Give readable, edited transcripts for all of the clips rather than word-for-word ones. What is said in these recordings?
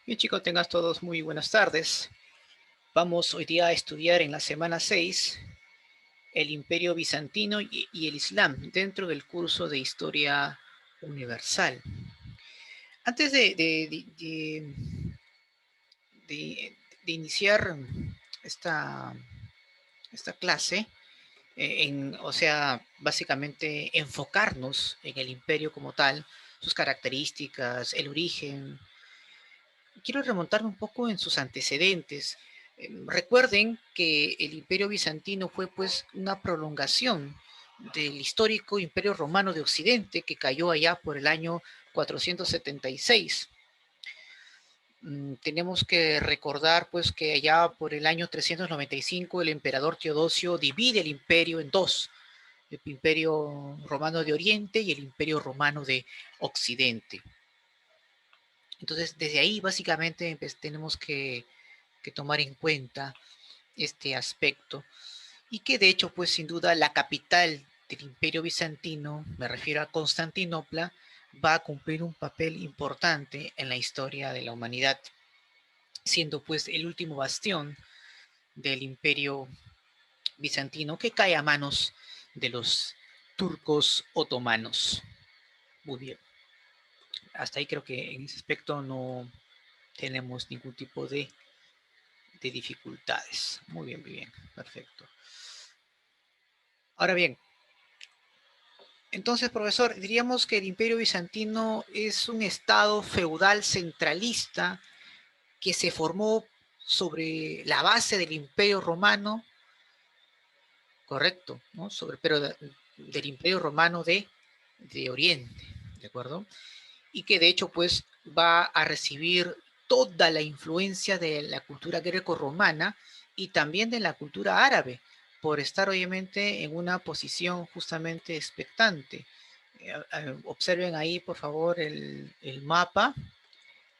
Bien, chicos, tengas todos muy buenas tardes. Vamos hoy día a estudiar en la semana 6 el Imperio Bizantino y el Islam dentro del curso de Historia Universal. Antes de- de iniciar esta, esta clase, o sea, básicamente enfocarnos en el imperio como tal, sus características, el origen, quiero remontarme un poco en sus antecedentes. Recuerden que el Imperio Bizantino fue pues una prolongación del histórico Imperio Romano de Occidente que cayó allá por el año 476. Tenemos que recordar pues que allá por el año 395 el emperador Teodosio divide el imperio en dos, el Imperio Romano de Oriente y el Imperio Romano de Occidente. Entonces, desde ahí básicamente tenemos que tomar en cuenta este aspecto y que de hecho, pues sin duda, la capital del Imperio Bizantino, me refiero a Constantinopla, va a cumplir un papel importante en la historia de la humanidad, siendo pues el último bastión del Imperio Bizantino que cae a manos de los turcos otomanos. Muy bien, hasta ahí creo que en ese aspecto no tenemos ningún tipo de dificultades. Muy bien, perfecto. Ahora bien, entonces, profesor, diríamos que el Imperio Bizantino es un estado feudal centralista que se formó sobre la base del Imperio Romano, correcto, ¿no? Pero del Imperio Romano de Oriente, ¿de acuerdo? Y que de hecho, pues, va a recibir toda la influencia de la cultura greco-romana y también de la cultura árabe, por estar obviamente en una posición justamente expectante. Observen ahí, por favor, el mapa.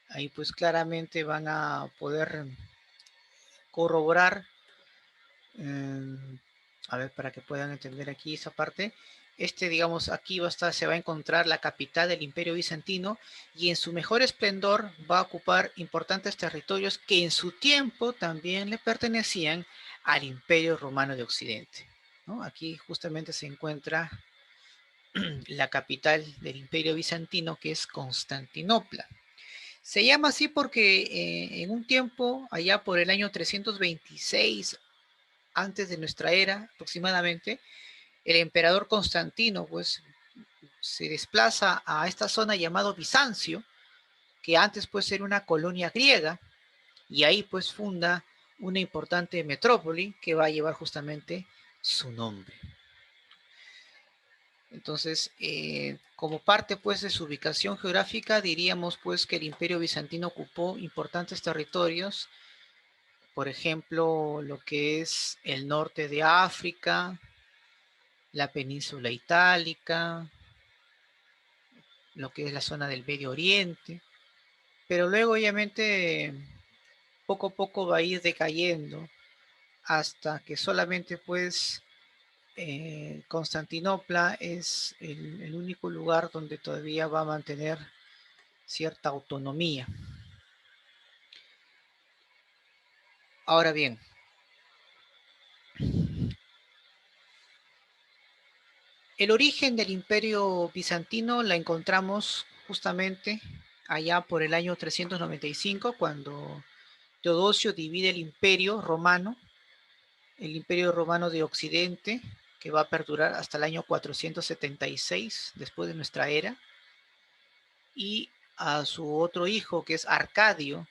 Ahí pues claramente van a poder corroborar, eh, a ver, para que puedan entender aquí esa parte. Digamos, aquí se va a encontrar la capital del Imperio Bizantino y en su mejor esplendor va a ocupar importantes territorios que en su tiempo también le pertenecían al Imperio Romano de Occidente, ¿no? Aquí justamente se encuentra la capital del Imperio Bizantino, que es Constantinopla. Se llama así porque en un tiempo, allá por el año 326 antes de nuestra era aproximadamente, el emperador Constantino pues se desplaza a esta zona llamado Bizancio, que antes pues era una colonia griega, y ahí pues funda una importante metrópoli que va a llevar justamente su nombre. Entonces, como parte pues de su ubicación geográfica, diríamos pues que el Imperio Bizantino ocupó importantes territorios, por ejemplo, lo que es el norte de África, la península itálica, lo que es la zona del Medio Oriente, pero luego obviamente poco a poco va a ir decayendo hasta que solamente pues Constantinopla es el único lugar donde todavía va a mantener cierta autonomía. Ahora bien, el origen del imperio bizantino la encontramos justamente allá por el año 395, cuando Teodosio divide el imperio romano de Occidente, que va a perdurar hasta el año 476 después de nuestra era, y a su otro hijo, que es Arcadio,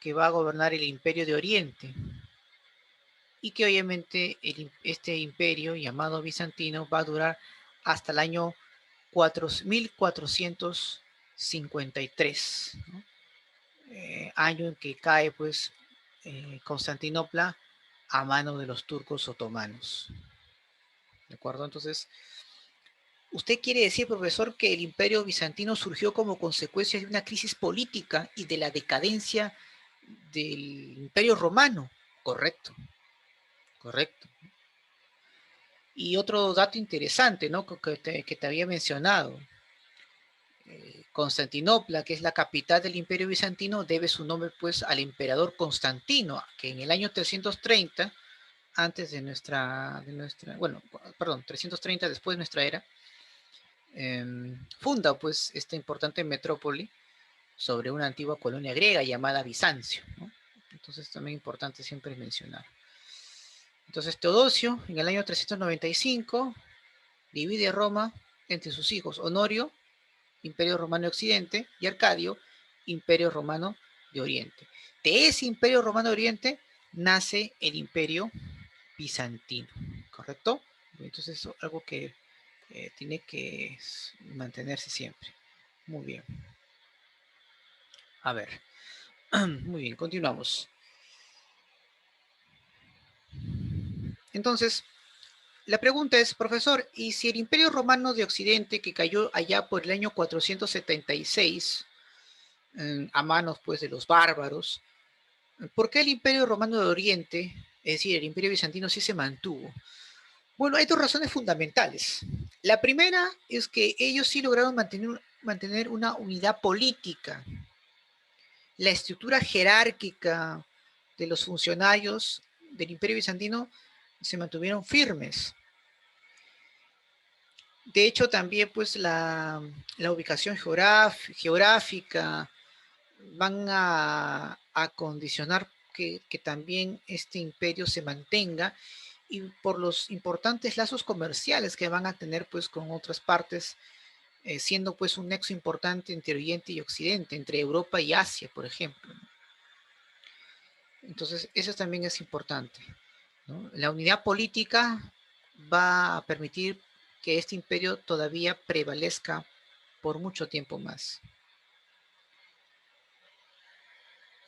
que va a gobernar el imperio de Oriente, y que obviamente este imperio llamado bizantino va a durar hasta el año 1453, ¿no? Año en que cae pues Constantinopla a mano de los turcos otomanos. ¿De acuerdo? Entonces, ¿usted quiere decir, profesor, que el imperio bizantino surgió como consecuencia de una crisis política y de la decadencia del imperio romano? Correcto, correcto. Y otro dato interesante, ¿no? Que te había mencionado. Constantinopla, que es la capital del Imperio Bizantino, debe su nombre pues al emperador Constantino, que en el año 330, antes bueno, perdón, 330 después de nuestra era, funda pues esta importante metrópoli sobre una antigua colonia griega llamada Bizancio, ¿no? Entonces también importante siempre mencionar. Entonces Teodosio, en el año 395, divide Roma entre sus hijos Honorio, Imperio Romano de Occidente, y Arcadio, Imperio Romano de Oriente. De ese Imperio Romano de Oriente nace el Imperio Bizantino, ¿correcto? Entonces eso es algo que tiene que mantenerse siempre. Muy bien. A ver, muy bien, continuamos. Entonces, la pregunta es, profesor, ¿y si el Imperio Romano de Occidente, que cayó allá por el año 476, a manos pues de los bárbaros, ¿por qué el Imperio Romano de Oriente, es decir, el Imperio Bizantino, sí se mantuvo? Bueno, hay dos razones fundamentales. La primera es que ellos sí lograron mantener una unidad política. La estructura jerárquica de los funcionarios del Imperio Bizantino se mantuvieron firmes. De hecho, también pues la ubicación geográfica van a condicionar que también este imperio se mantenga y por los importantes lazos comerciales que van a tener pues con otras partes, siendo pues un nexo importante entre Oriente y Occidente, entre Europa y Asia, por ejemplo. Entonces, eso también es importante, ¿no? La unidad política va a permitir que este imperio todavía prevalezca por mucho tiempo más.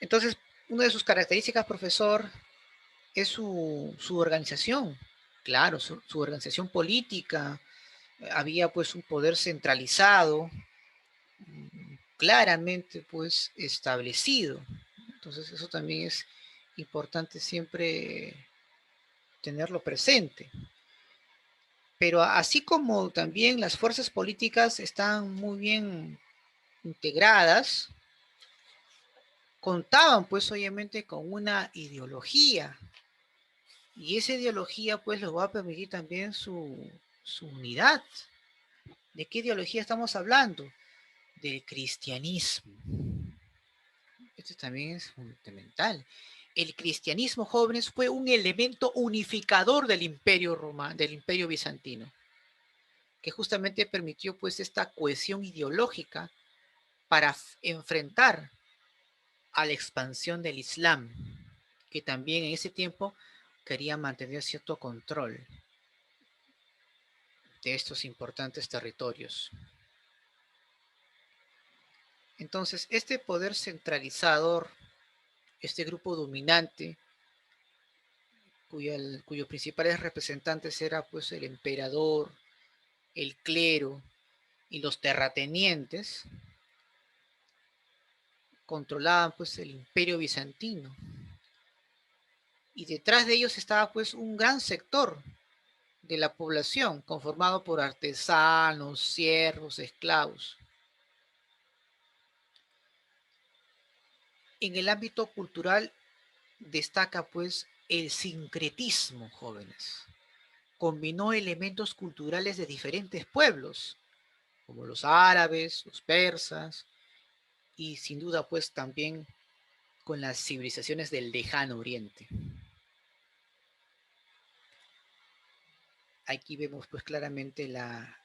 Entonces, una de sus características, profesor, es su organización. Claro, su organización política. Había pues un poder centralizado, claramente pues establecido. Entonces, eso también es importante siempre tenerlo presente. Pero así como también las fuerzas políticas están muy bien integradas, contaban pues obviamente con una ideología y esa ideología pues les va a permitir también su unidad. ¿De qué ideología estamos hablando? Del cristianismo. Esto también es fundamental. El cristianismo, jóvenes, fue un elemento unificador del imperio romano, del imperio bizantino, que justamente permitió pues esta cohesión ideológica para enfrentar a la expansión del Islam, que también en ese tiempo quería mantener cierto control de estos importantes territorios. Entonces, este poder centralizador, este grupo dominante, cuyos principales representantes era pues el emperador, el clero y los terratenientes, controlaban pues el imperio bizantino. Y detrás de ellos estaba pues un gran sector de la población, conformado por artesanos, siervos, esclavos. En el ámbito cultural destaca pues el sincretismo, jóvenes. Combinó elementos culturales de diferentes pueblos, como los árabes, los persas, y sin duda pues también con las civilizaciones del lejano oriente. Aquí vemos pues claramente la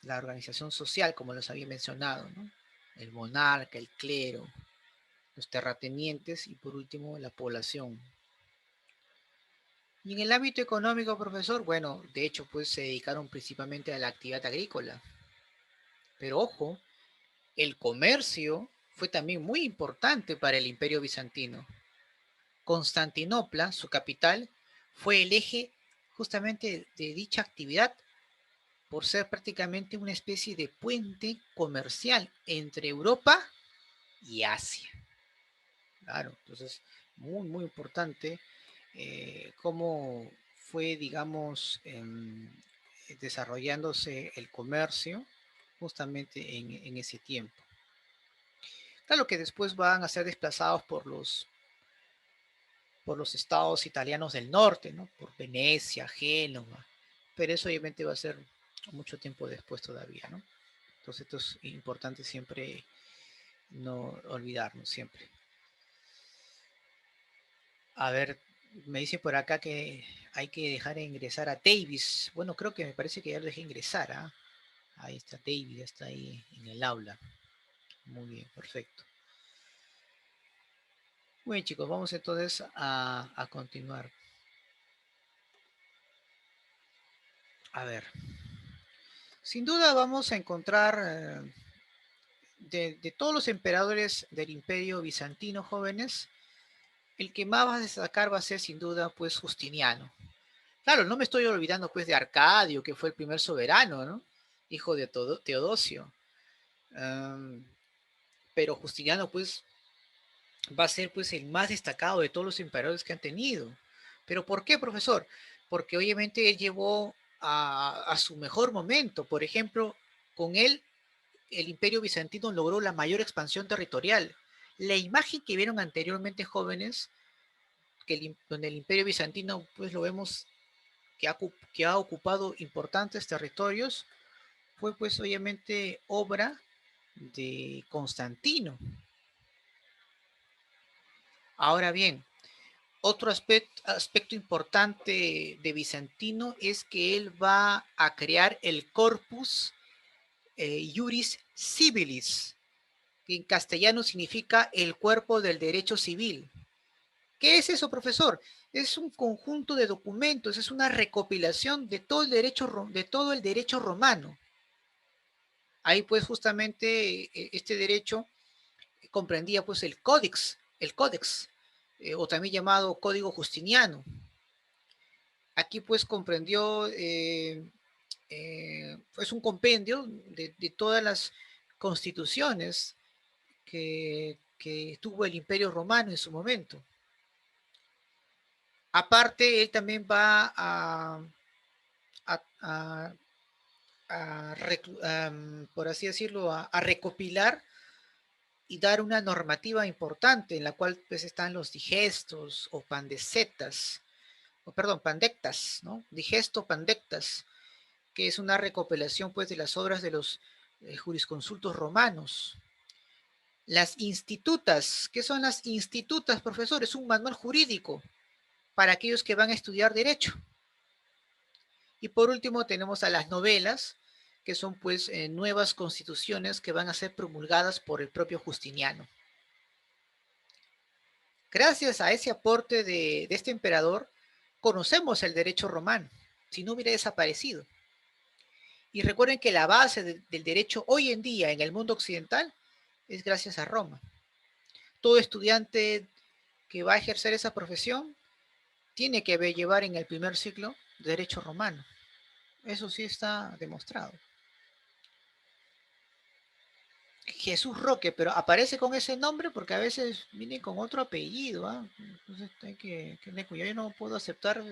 organización social, como los había mencionado, ¿no? El monarca, el clero, los terratenientes y por último la población. Y en el ámbito económico, profesor, bueno, de hecho pues se dedicaron principalmente a la actividad agrícola. Pero ojo, el comercio fue también muy importante para el imperio bizantino. Constantinopla, su capital, fue el eje justamente de dicha actividad por ser prácticamente una especie de puente comercial entre Europa y Asia. Claro, entonces muy importante cómo fue, digamos, desarrollándose el comercio justamente en ese tiempo. Claro que después van a ser desplazados por los estados italianos del norte, ¿no? Por Venecia, Génova, pero eso obviamente va a ser mucho tiempo después todavía, ¿no? Entonces esto es importante siempre no olvidarnos siempre. A ver, me dice por acá que hay que dejar ingresar a Davis. Bueno, creo que me parece que ya lo dejé ingresar, ¿ah? Ahí está Davis, está ahí en el aula. Muy bien, perfecto. Muy bien, chicos, vamos entonces a continuar. A ver, sin duda vamos a encontrar de todos los emperadores del Imperio Bizantino jóvenes, el que más va a destacar va a ser sin duda pues Justiniano. Claro, no me estoy olvidando pues de Arcadio, que fue el primer soberano, ¿no? Hijo de Teodosio. Um, pero Justiniano pues va a ser pues el más destacado de todos los emperadores que han tenido. ¿Pero por qué, profesor? Porque obviamente él llevó a su mejor momento. Por ejemplo, con él el Imperio Bizantino logró la mayor expansión territorial. La imagen que vieron anteriormente jóvenes, donde el Imperio Bizantino, pues lo vemos que ha ocupado importantes territorios, fue pues obviamente obra de Constantino. Ahora bien, otro aspecto importante de Bizantino es que él va a crear el Corpus Juris Civilis, que en castellano significa el cuerpo del derecho civil. ¿Qué es eso, profesor? Es un conjunto de documentos, es una recopilación de todo el derecho romano. Ahí pues justamente este derecho comprendía pues el códex, o también llamado Código Justiniano. Aquí pues comprendió, es un compendio de todas las constituciones que tuvo el Imperio Romano en su momento. Aparte, él también va a, a, por así decirlo, a recopilar y dar una normativa importante en la cual pues están los digestos o pandecetas, o perdón, pandectas, ¿no? Digesto pandectas, que es una recopilación pues de las obras de los jurisconsultos romanos. Las institutas, ¿qué son las institutas, profesor? Es un manual jurídico para aquellos que van a estudiar derecho. Y por último tenemos a las novelas, que son pues nuevas constituciones que van a ser promulgadas por el propio Justiniano. Gracias a ese aporte de este emperador, conocemos el derecho romano, si no hubiera desaparecido. Y recuerden que la base del derecho hoy en día en el mundo occidental es gracias a Roma. Todo estudiante que va a ejercer esa profesión tiene que llevar en el primer ciclo derecho romano. Eso sí está demostrado. Jesús Roque, pero aparece con ese nombre porque a veces viene con otro apellido, ¿ah? Entonces hay que tener cuidado. Yo no puedo aceptar,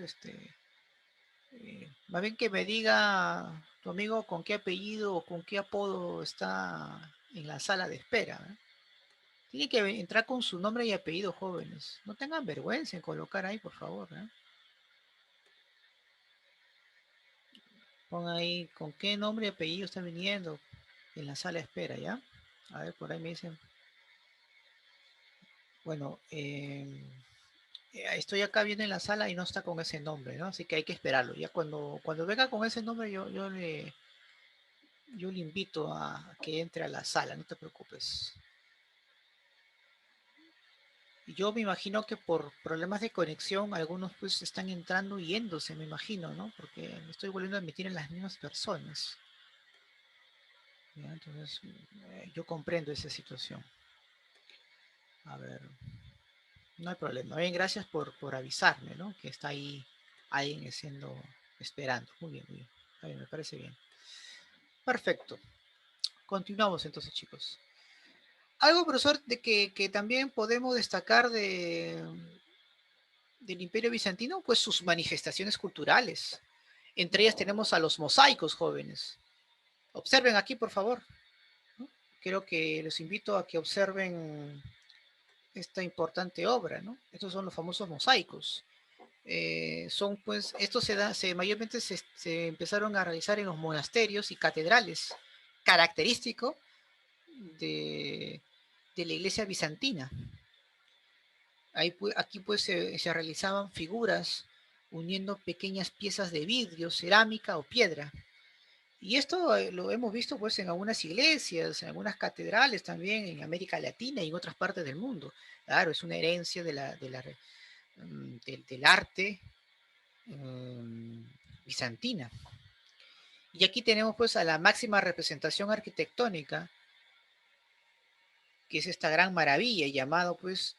más bien que me diga tu amigo con qué apellido o con qué apodo está en la sala de espera, ¿eh? Tiene que entrar con su nombre y apellido, jóvenes. No tengan vergüenza en colocar ahí, por favor, ¿eh? Pon ahí con qué nombre y apellido está viniendo en la sala de espera, ¿ya? A ver, por ahí me dicen. Bueno, estoy acá viendo en la sala y no está con ese nombre, ¿no? Así que hay que esperarlo. Ya cuando venga con ese nombre, yo le invito a que entre a la sala, no te preocupes. Yo me imagino que por problemas de conexión, algunos pues están entrando y yéndose, me imagino, ¿no? Porque me estoy volviendo a admitir en las mismas personas. ¿Ya? Entonces, yo comprendo esa situación. A ver, no hay problema. Bien, gracias por avisarme, ¿no? Que está ahí alguien siendo, esperando. Muy bien, muy bien. Está bien, me parece bien. Perfecto. Continuamos entonces, chicos. Algo, profesor, que también podemos destacar del Imperio Bizantino, pues sus manifestaciones culturales. Entre ellas tenemos a los mosaicos jóvenes. Observen aquí, por favor, ¿no? creo que los invito a que observen esta importante obra, ¿no? Estos son los famosos mosaicos. Son pues, estos mayormente se empezaron a realizar en los monasterios y catedrales, característico de, de la iglesia bizantina. Aquí pues se realizaban figuras uniendo pequeñas piezas de vidrio, cerámica o piedra. Y esto lo hemos visto pues en algunas iglesias, en algunas catedrales también, en América Latina y en otras partes del mundo. Claro, es una herencia del arte bizantina. Y aquí tenemos pues a la máxima representación arquitectónica, que es esta gran maravilla llamado pues,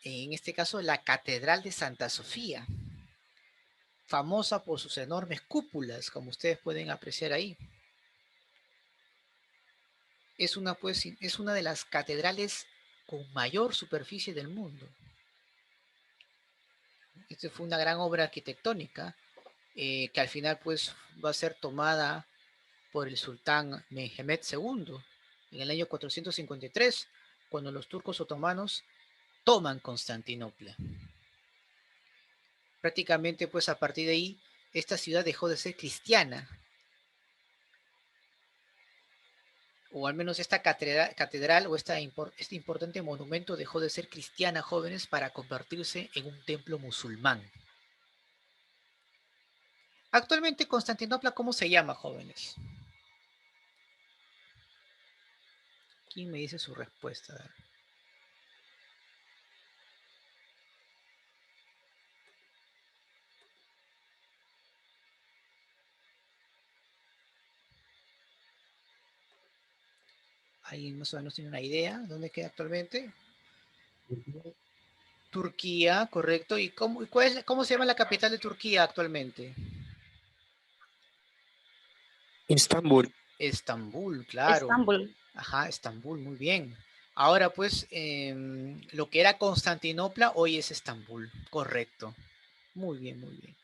en este caso, la Catedral de Santa Sofía, famosa por sus enormes cúpulas, como ustedes pueden apreciar ahí. Es una de las catedrales con mayor superficie del mundo. Esta fue una gran obra arquitectónica que al final pues va a ser tomada por el sultán Mehmed II en el año 453, cuando los turcos otomanos toman Constantinopla. Prácticamente pues a partir de ahí esta ciudad dejó de ser cristiana, o al menos esta catedral o este importante monumento dejó de ser cristiana, jóvenes, para convertirse en un templo musulmán. Actualmente Constantinopla, ¿cómo se llama, jóvenes? ¿Quién me dice su respuesta? A ver. ¿Alguien más o menos tiene una idea? ¿Dónde queda actualmente? Turquía, correcto. ¿Y cómo se llama la capital de Turquía actualmente? Istambul. Estambul, claro. Estambul. Ajá, Estambul, muy bien. Ahora pues, lo que era Constantinopla hoy es Estambul, correcto. Muy bien, muy bien.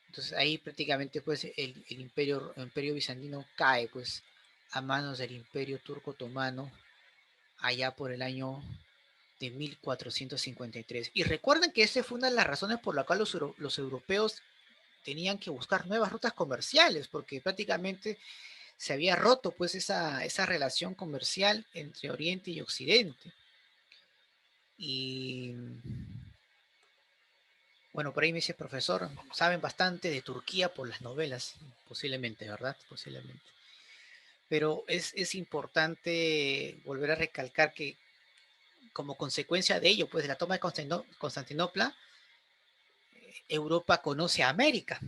Entonces ahí prácticamente pues el imperio bizantino cae pues a manos del imperio turco otomano allá por el año de 1453. Y recuerden que esa fue una de las razones por la cual los europeos tenían que buscar nuevas rutas comerciales, porque prácticamente se había roto pues esa relación comercial entre Oriente y Occidente. Y bueno, por ahí me dice, profesor, saben bastante de Turquía por las novelas, posiblemente, ¿verdad? Posiblemente. Pero es importante volver a recalcar que como consecuencia de ello, pues de la toma de Constantinopla, Europa conoce a América.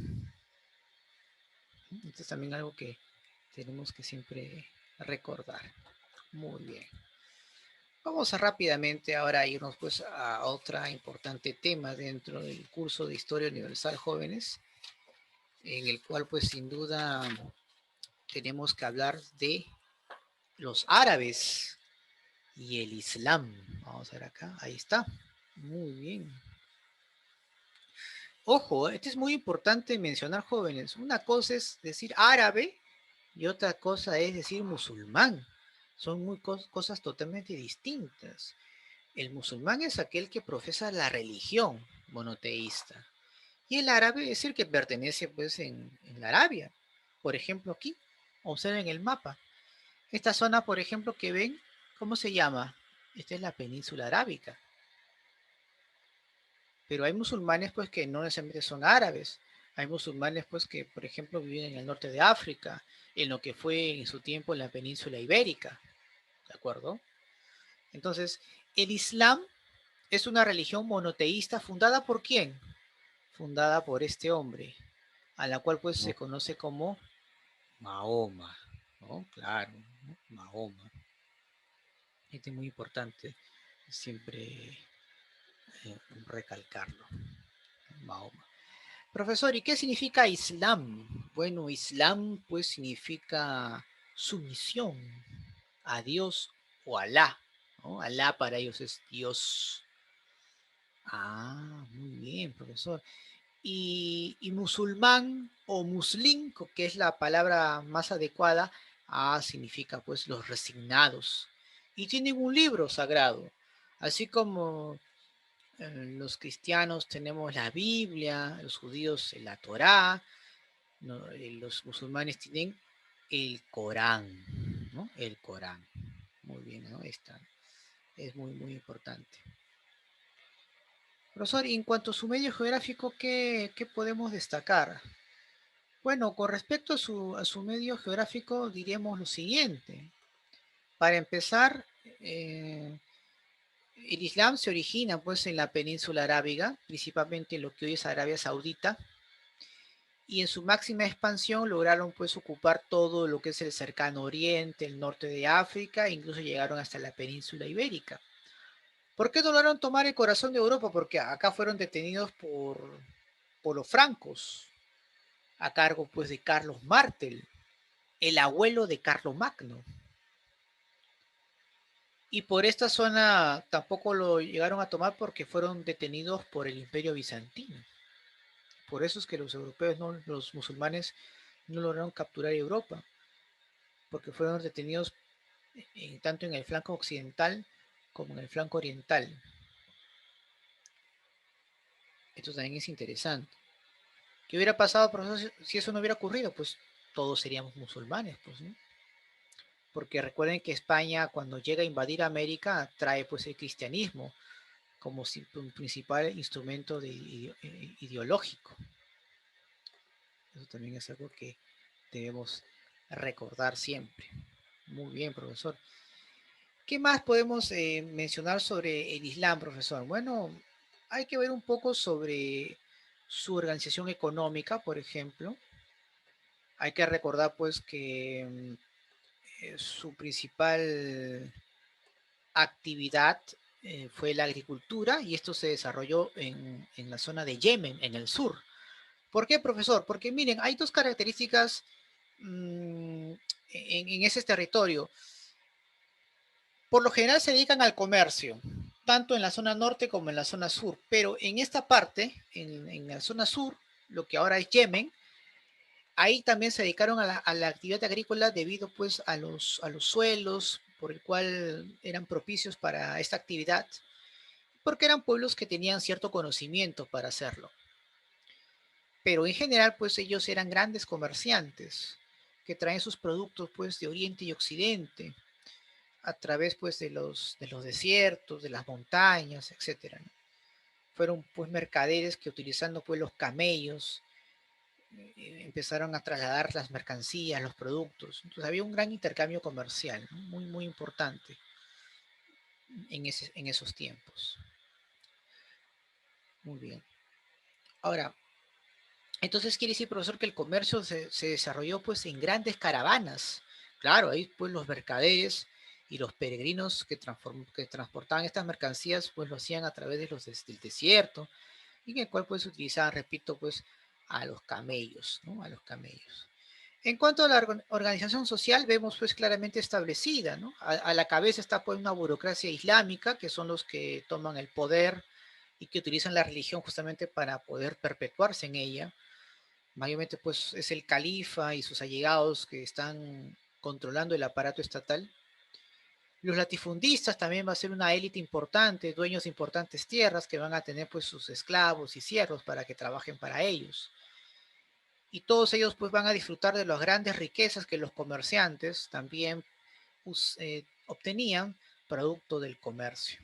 Esto es también algo que tenemos que siempre recordar. Muy bien. Vamos a rápidamente ahora a irnos pues a otro importante tema dentro del curso de Historia Universal Jóvenes, en el cual pues sin duda tenemos que hablar de los árabes y el Islam. Vamos a ver acá, ahí está. Muy bien. Ojo, este es muy importante mencionar, jóvenes. Una cosa es decir árabe y otra cosa es decir musulmán. Son cosas totalmente distintas. El musulmán es aquel que profesa la religión monoteísta. Y el árabe es el que pertenece pues en la Arabia. Por ejemplo, aquí, observen el mapa. Esta zona, por ejemplo, que ven, ¿cómo se llama? Esta es la península arábica. Pero hay musulmanes pues que no necesariamente son árabes. Hay musulmanes pues que, por ejemplo, viven en el norte de África, en lo que fue en su tiempo la península ibérica. ¿De acuerdo? Entonces, el Islam es una religión monoteísta fundada por quién? Fundada por este hombre, a la cual pues se conoce como Mahoma, ¿no? Claro, ¿no? Mahoma. Este es muy importante siempre recalcarlo. Mahoma. Profesor, ¿y qué significa Islam? Bueno, Islam pues significa sumisión a Dios o Alá, ¿no? Alá para ellos es Dios. Ah, muy bien, profesor. Y musulmán o muslim, que es la palabra más adecuada, A significa pues los resignados. Y tienen un libro sagrado, así como los cristianos tenemos la Biblia, los judíos la Torá, ¿no? Los musulmanes tienen el Corán, ¿no? El Corán. Muy bien, ¿no? Esta es muy, muy importante. Profesor, y en cuanto a su medio geográfico, ¿qué podemos destacar? Bueno, con respecto a su medio geográfico, diríamos lo siguiente. Para empezar, el Islam se origina pues en la península arábiga, principalmente en lo que hoy es Arabia Saudita, y en su máxima expansión lograron pues ocupar todo lo que es el cercano oriente, el norte de África, e incluso llegaron hasta la península ibérica. ¿Por qué no lograron tomar el corazón de Europa? Porque acá fueron detenidos por los francos, a cargo pues de Carlos Martel, el abuelo de Carlomagno. Y por esta zona tampoco lo llegaron a tomar porque fueron detenidos por el Imperio Bizantino. Por eso es que los europeos, no, los musulmanes, no lograron capturar Europa, porque fueron detenidos tanto en el flanco occidental como en el flanco oriental. Esto también es interesante. ¿Qué hubiera pasado, profesor, si eso no hubiera ocurrido? Pues todos seríamos musulmanes, pues, ¿no? Porque recuerden que España, cuando llega a invadir América, trae pues el cristianismo como un principal instrumento ideológico. Eso también es algo que debemos recordar siempre. Muy bien, profesor. ¿Qué más podemos mencionar sobre el Islam, profesor? Bueno, hay que ver un poco sobre su organización económica, por ejemplo. Hay que recordar, pues, que su principal actividad fue la agricultura y esto se desarrolló en la zona de Yemen, en el sur. ¿Por qué, profesor? Porque miren, hay dos características en ese territorio. Por lo general se dedican al comercio, tanto en la zona norte como en la zona sur, pero en esta parte, en la zona sur, lo que ahora es Yemen, ahí también se dedicaron a la actividad agrícola debido pues a los suelos por el cual eran propicios para esta actividad, porque eran pueblos que tenían cierto conocimiento para hacerlo. Pero en general pues ellos eran grandes comerciantes que traen sus productos pues de Oriente y Occidente a través pues de los desiertos, de las montañas, etcétera, ¿no? Fueron pues mercaderes que utilizando pues los camellos empezaron a trasladar las mercancías, los productos. Entonces había un gran intercambio comercial, ¿no? Muy, muy importante en esos tiempos. Muy bien. Ahora, entonces quiere decir, profesor, que el comercio se desarrolló pues en grandes caravanas. Claro, ahí pues los mercaderes y los peregrinos que transportaban estas mercancías pues lo hacían a través de del desierto y en el cual pues utilizaban, repito, pues a los camellos, ¿no? A los camellos. En cuanto a la organización social, vemos pues claramente establecida, ¿no? A la cabeza está pues una burocracia islámica, que son los que toman el poder y que utilizan la religión justamente para poder perpetuarse en ella. Mayormente pues es el califa y sus allegados que están controlando el aparato estatal. Los latifundistas también va a ser una élite importante, dueños de importantes tierras que van a tener pues sus esclavos y siervos para que trabajen para ellos. Y todos ellos pues van a disfrutar de las grandes riquezas que los comerciantes también obtenían producto del comercio.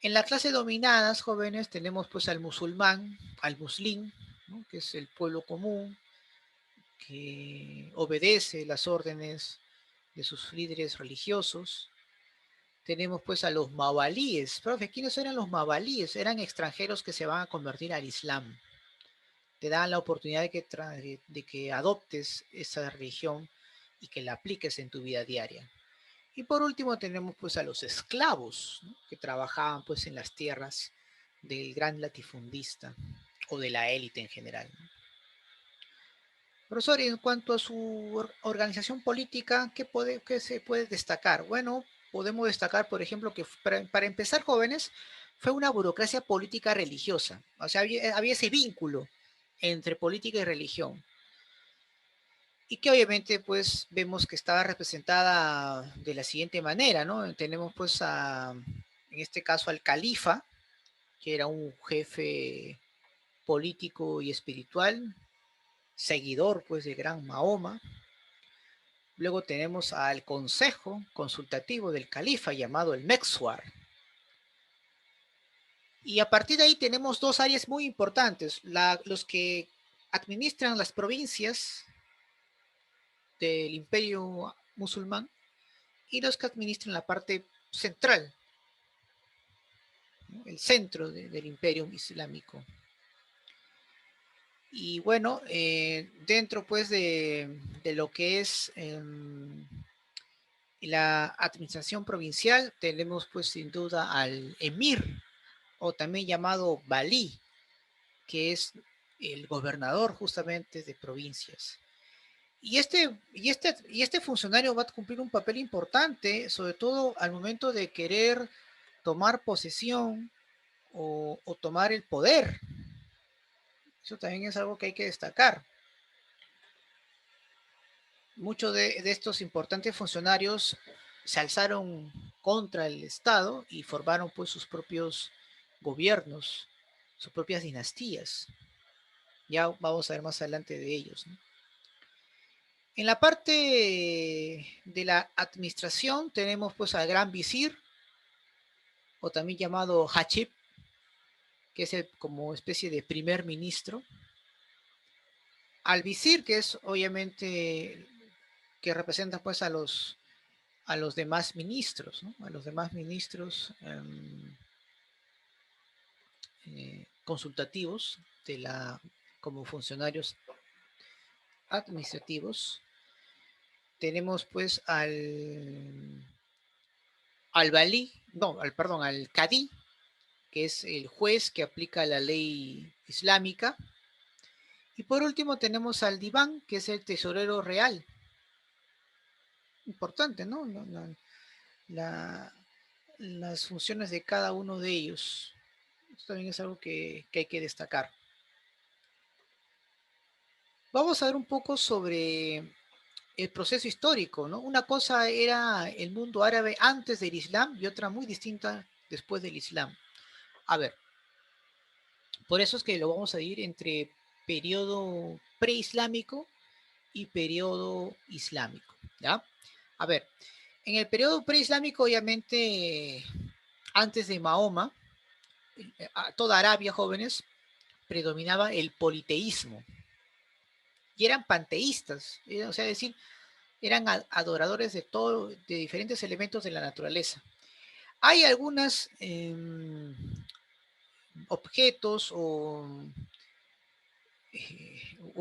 En la clase dominadas, jóvenes, tenemos pues al musulmán, al muslín, ¿no? Que es el pueblo común, que obedece las órdenes de sus líderes religiosos. Tenemos pues a los mabalíes. Profe, ¿quiénes eran los mabalíes? Eran extranjeros que se van a convertir al Islam. Te dan la oportunidad de que adoptes esa religión y que la apliques en tu vida diaria. Y por último tenemos pues a los esclavos, ¿no? Que trabajaban pues en las tierras del gran latifundista o de la élite en general, ¿no? Profesor, y en cuanto a su organización política, ¿qué se puede destacar? Bueno, podemos destacar, por ejemplo, que para empezar, jóvenes, fue una burocracia política religiosa. O sea, había ese vínculo entre política y religión. y que obviamente pues vemos que estaba representada de la siguiente manera, ¿no? Tenemos pues en este caso al califa, que era un jefe político y espiritual, seguidor pues de gran Mahoma. Luego tenemos al consejo consultativo del califa llamado el Mexuar. Y a partir de ahí tenemos dos áreas muy importantes, los que administran las provincias del imperio musulmán y los que administran la parte central, ¿no? El centro del imperio islámico. Y bueno, dentro pues de lo que es la administración provincial, tenemos pues sin duda al emir, o también llamado Balí, que es el gobernador justamente de provincias. Y este funcionario va a cumplir un papel importante, sobre todo al momento de querer tomar posesión o tomar el poder. Eso también es algo que hay que destacar. Muchos de estos importantes funcionarios se alzaron contra el Estado y formaron pues sus propios gobiernos, sus propias dinastías. Ya vamos a ver más adelante de ellos, ¿no? En la parte de la administración tenemos pues al gran visir, o también llamado Hachib, que es como especie de primer ministro. Al visir, que es obviamente que representa pues a los demás ministros, ¿no? A los demás ministros consultativos como funcionarios administrativos. Tenemos pues al Balí, no, perdón, al Cadí, que es el juez que aplica la ley islámica. Y por último tenemos al Diván, que es el tesorero real. Importante, ¿no? La- las funciones de cada uno de ellos. Esto también es algo que hay que destacar. Vamos a ver un poco sobre el proceso histórico, ¿no? Una cosa era el mundo árabe antes del Islam y otra muy distinta después del Islam. A ver, por eso es que lo vamos a dividir entre periodo preislámico y periodo islámico, ¿ya? A ver, en el periodo preislámico, obviamente, antes de Mahoma, toda Arabia, jóvenes, predominaba el politeísmo y eran panteístas, o sea, es decir, eran adoradores de todo, de diferentes elementos de la naturaleza. Hay algunos objetos o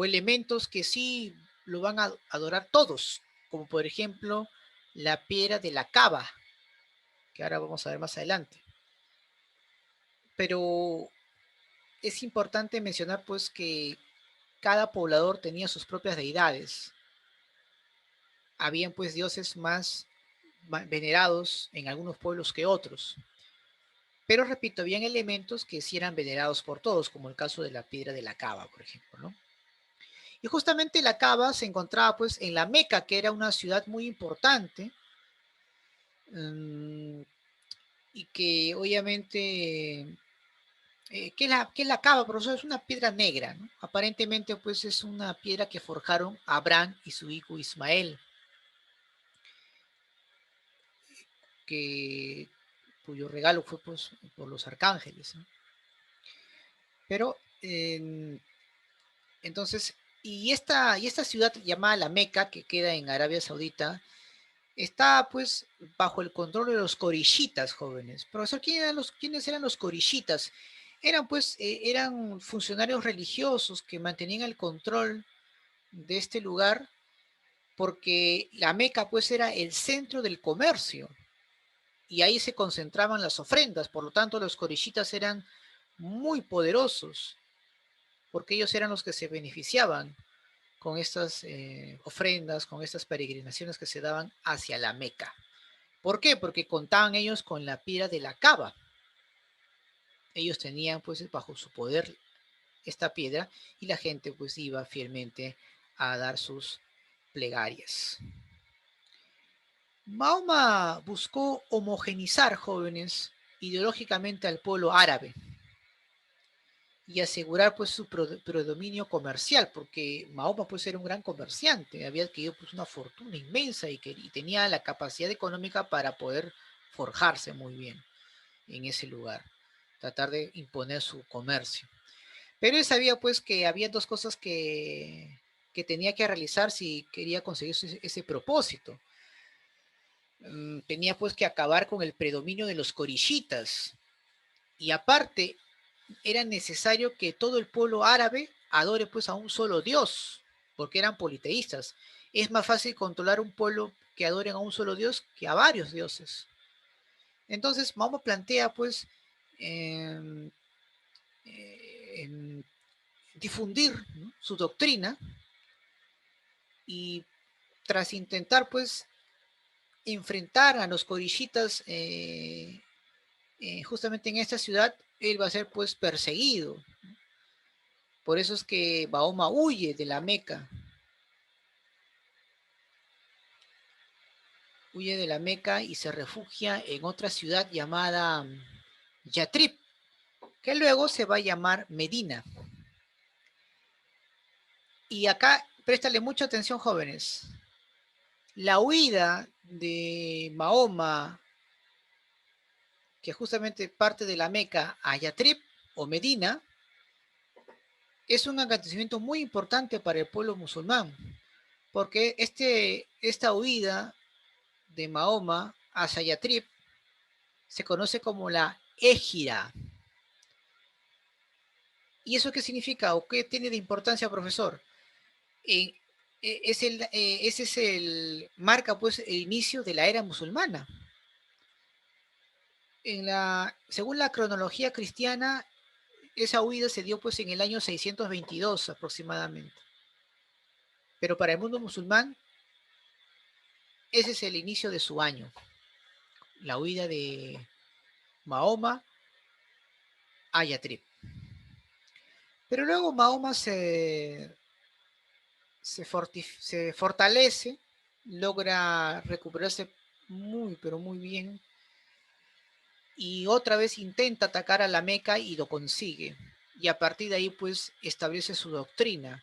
elementos que sí lo van a adorar todos, como por ejemplo la piedra de la cava, que ahora vamos a ver más adelante. Pero es importante mencionar pues que cada poblador tenía sus propias deidades. Habían pues dioses más venerados en algunos pueblos que otros. Pero repito, habían elementos que sí eran venerados por todos, como el caso de la piedra de la cava, por ejemplo, ¿no? Y justamente la cava se encontraba pues en la Meca, que era una ciudad muy importante, um, y que obviamente, ¿qué es la cava, profesor? Es una piedra negra, ¿no? Aparentemente pues es una piedra que forjaron Abraham y su hijo Ismael, que, cuyo regalo fue pues, por los arcángeles, ¿no? Pero entonces, y esta ciudad llamada La Meca, que queda en Arabia Saudita, está pues bajo el control de los corishitas, jóvenes. Profesor, ¿quiénes eran los corishitas? Eran funcionarios religiosos que mantenían el control de este lugar porque la Meca pues era el centro del comercio y ahí se concentraban las ofrendas. Por lo tanto, los corishitas eran muy poderosos porque ellos eran los que se beneficiaban con estas ofrendas, con estas peregrinaciones que se daban hacia la Meca. ¿Por qué? Porque contaban ellos con la piedra de la cava. Ellos tenían pues bajo su poder esta piedra y la gente pues iba fielmente a dar sus plegarias. Mahoma buscó homogenizar, jóvenes, ideológicamente al pueblo árabe y asegurar pues su predominio comercial, porque Mahoma pues era un gran comerciante, había adquirido pues una fortuna inmensa y tenía la capacidad económica para poder forjarse muy bien en ese lugar, tratar de imponer su comercio. Pero él sabía pues que había dos cosas que tenía que realizar si quería conseguir ese propósito. Tenía pues que acabar con el predominio de los corishitas y aparte era necesario que todo el pueblo árabe adore pues a un solo Dios, porque eran politeístas. Es más fácil controlar un pueblo que adoren a un solo Dios que a varios dioses. Entonces, Mahoma plantea pues eh, en difundir, ¿no?, su doctrina y tras intentar pues enfrentar a los corishitas justamente en esta ciudad, él va a ser pues perseguido. Por eso es que Mahoma huye de la Meca y se refugia en otra ciudad llamada Yatrib, que luego se va a llamar Medina. Y acá, préstale mucha atención, jóvenes. La huida de Mahoma, que justamente parte de la Meca a Yatrib o Medina, es un acontecimiento muy importante para el pueblo musulmán, porque esta huida de Mahoma hacia Yatrib se conoce como la Égira. ¿Y eso qué significa o qué tiene de importancia, profesor? Eh, ese es marca pues el inicio de la era musulmana. Según la cronología cristiana, esa huida se dio pues en el año 622 aproximadamente. Pero para el mundo musulmán, ese es el inicio de su año, la huida de Mahoma a Yatrib. Pero luego Mahoma se fortalece, logra recuperarse muy, pero muy bien, y otra vez intenta atacar a la Meca y lo consigue. Y a partir de ahí, pues, establece su doctrina.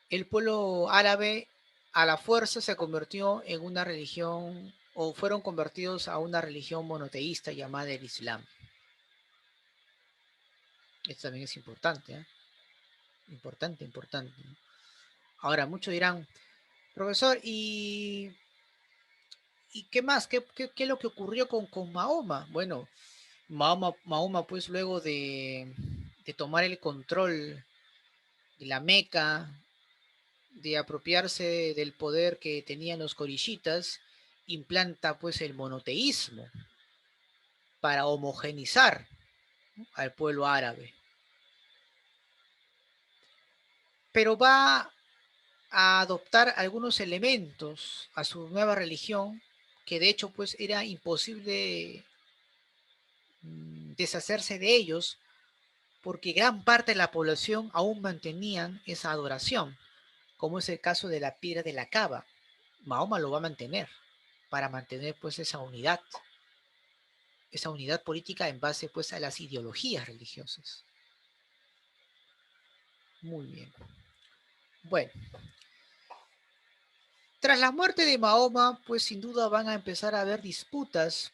El pueblo árabe a la fuerza se convirtió en una religión, o fueron convertidos a una religión monoteísta llamada el Islam. Esto también es importante, ¿eh? Importante, importante. Ahora, muchos dirán, profesor, ¿y qué más? ¿Qué es lo que ocurrió con Mahoma? Bueno, Mahoma pues luego de tomar el control de la Meca, de apropiarse del poder que tenían los corishitas, implanta pues el monoteísmo para homogenizar, ¿no?, al pueblo árabe. Pero va a adoptar algunos elementos a su nueva religión que de hecho pues era imposible deshacerse de ellos porque gran parte de la población aún mantenían esa adoración, como es el caso de la piedra de la Cava. Mahoma lo va a mantener para mantener pues esa unidad política en base pues a las ideologías religiosas. Muy bien. Bueno, tras la muerte de Mahoma, pues sin duda van a empezar a haber disputas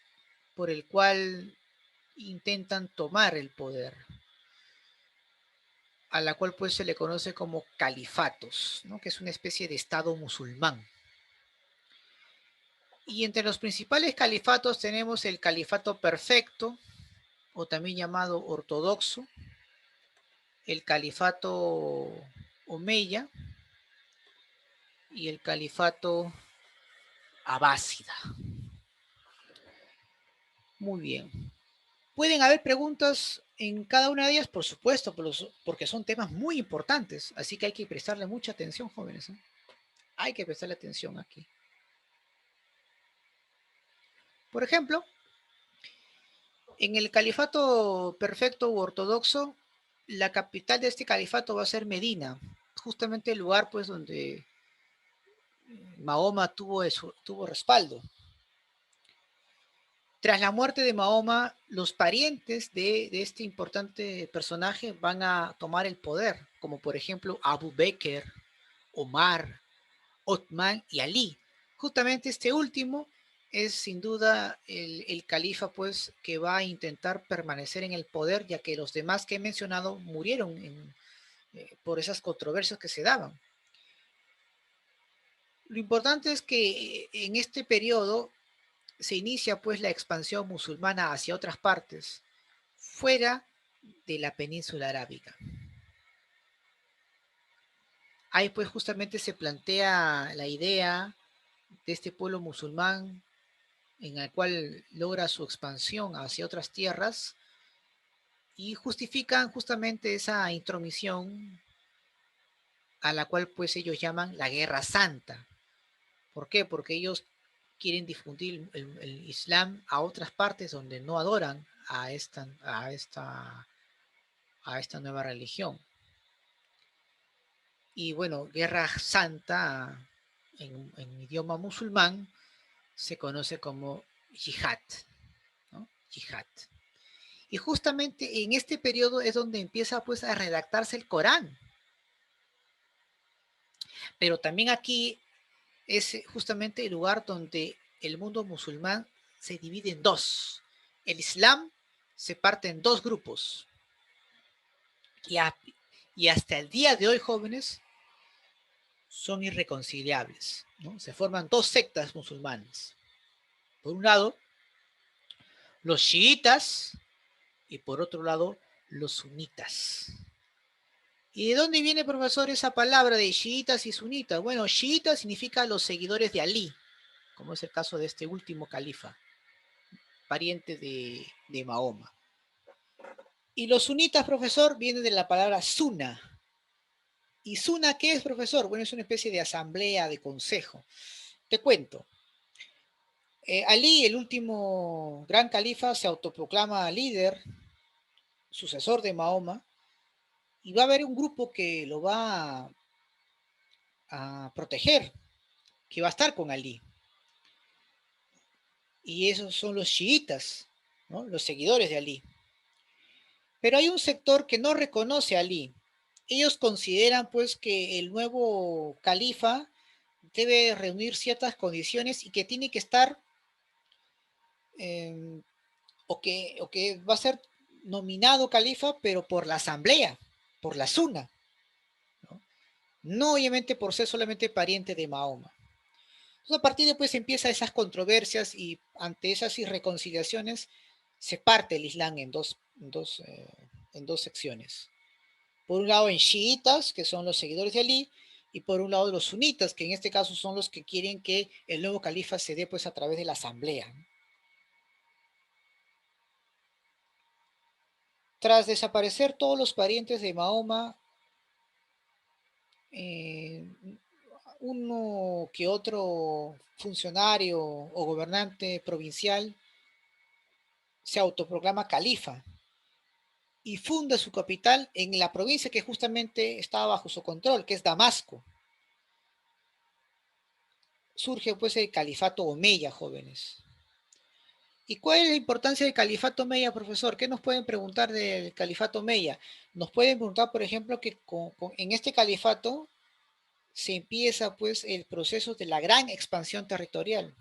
por el cual intentan tomar el poder, a la cual pues se le conoce como califatos, ¿no?, que es una especie de estado musulmán. Y entre los principales califatos tenemos el califato perfecto, o también llamado ortodoxo, el califato omeya y el califato abásida. Muy bien. Pueden haber preguntas en cada una de ellas, por supuesto, porque son temas muy importantes, así que hay que prestarle mucha atención, jóvenes, ¿eh? Hay que prestarle atención aquí. Por ejemplo, en el califato perfecto u ortodoxo, la capital de este califato va a ser Medina, justamente el lugar pues donde Mahoma tuvo respaldo. Tras la muerte de Mahoma, los parientes de este importante personaje van a tomar el poder, como por ejemplo Abu Bakr, Omar, Othman y Ali. Justamente este último es sin duda el califa pues que va a intentar permanecer en el poder, ya que los demás que he mencionado murieron por esas controversias que se daban. Lo importante es que en este periodo se inicia pues la expansión musulmana hacia otras partes, fuera de la península arábiga. Ahí pues justamente se plantea la idea de este pueblo musulmán en el cual logra su expansión hacia otras tierras y justifican justamente esa intromisión a la cual pues ellos llaman la Guerra Santa. ¿Por qué? Porque ellos quieren difundir el Islam a otras partes donde no adoran a esta nueva religión. Y bueno, Guerra Santa en idioma musulmán se conoce como yihad, ¿no? Yihad. Y justamente en este periodo es donde empieza pues a redactarse el Corán. Pero también aquí es justamente el lugar donde el mundo musulmán se divide en dos. El Islam se parte en dos grupos. Y, a- y hasta el día de hoy, jóvenes, son irreconciliables, ¿no? Se forman dos sectas musulmanas. Por un lado, los chiitas y por otro lado, los sunitas. ¿Y de dónde viene, profesor, esa palabra de chiitas y sunitas? Bueno, chiitas significa los seguidores de Ali, como es el caso de este último califa, pariente de Mahoma. Y los sunitas, profesor, vienen de la palabra suna. ¿Y suna qué es, profesor? Bueno, es una especie de asamblea, de consejo. Te cuento. Ali, el último gran califa, se autoproclama líder, sucesor de Mahoma, y va a haber un grupo que lo va a proteger, que va a estar con Ali. Y esos son los chiitas, ¿no? Los seguidores de Ali. Pero hay un sector que no reconoce a Ali. Ellos consideran pues que el nuevo califa debe reunir ciertas condiciones y que tiene que estar eh, o que va a ser nominado califa, pero por la asamblea, por la suna, ¿no? No obviamente por ser solamente pariente de Mahoma. Entonces, a partir de pues empiezan esas controversias y ante esas irreconciliaciones se parte el Islam en dos secciones. Por un lado en chiitas, que son los seguidores de Ali, y por un lado los sunitas, que en este caso son los que quieren que el nuevo califa se dé pues a través de la asamblea. Tras desaparecer todos los parientes de Mahoma, eh, uno que otro funcionario o gobernante provincial se autoproclama califa y funda su capital en la provincia que justamente estaba bajo su control, que es Damasco. Surge pues el califato omeya, jóvenes. ¿Y cuál es la importancia del califato omeya, profesor? ¿Qué nos pueden preguntar del califato omeya? Nos pueden preguntar, por ejemplo, que en este califato se empieza pues el proceso de la gran expansión territorial.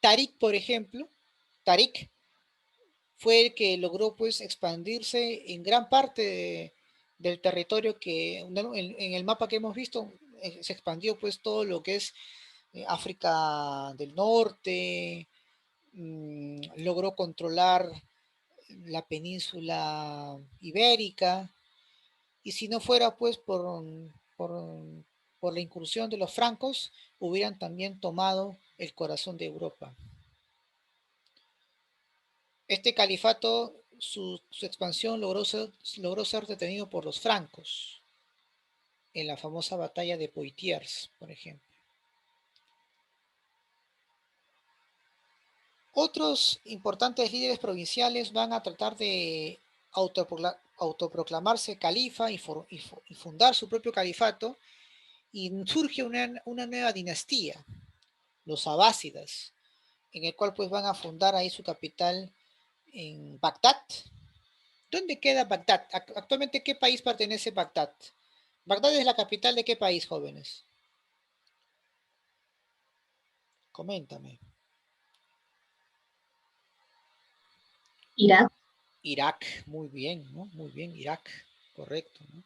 Tarik, por ejemplo, Tarik fue el que logró pues expandirse en gran parte del territorio que en el mapa que hemos visto se expandió pues todo lo que es África del Norte, logró controlar la península ibérica y si no fuera pues por, por la incursión de los francos hubieran también tomado el corazón de Europa. Este califato, su expansión logró ser detenido por los francos en la famosa batalla de Poitiers, por ejemplo. Otros importantes líderes provinciales van a tratar de autoproclamarse califa y fundar su propio califato, y surge una nueva dinastía, los abásidas, en el cual pues van a fundar ahí su capital en Bagdad. ¿Dónde queda Bagdad? Actualmente, ¿qué país pertenece Bagdad? ¿Bagdad es la capital de qué país, jóvenes? Coméntame. Irak. Irak, muy bien, ¿no? Muy bien, Irak, correcto, ¿no?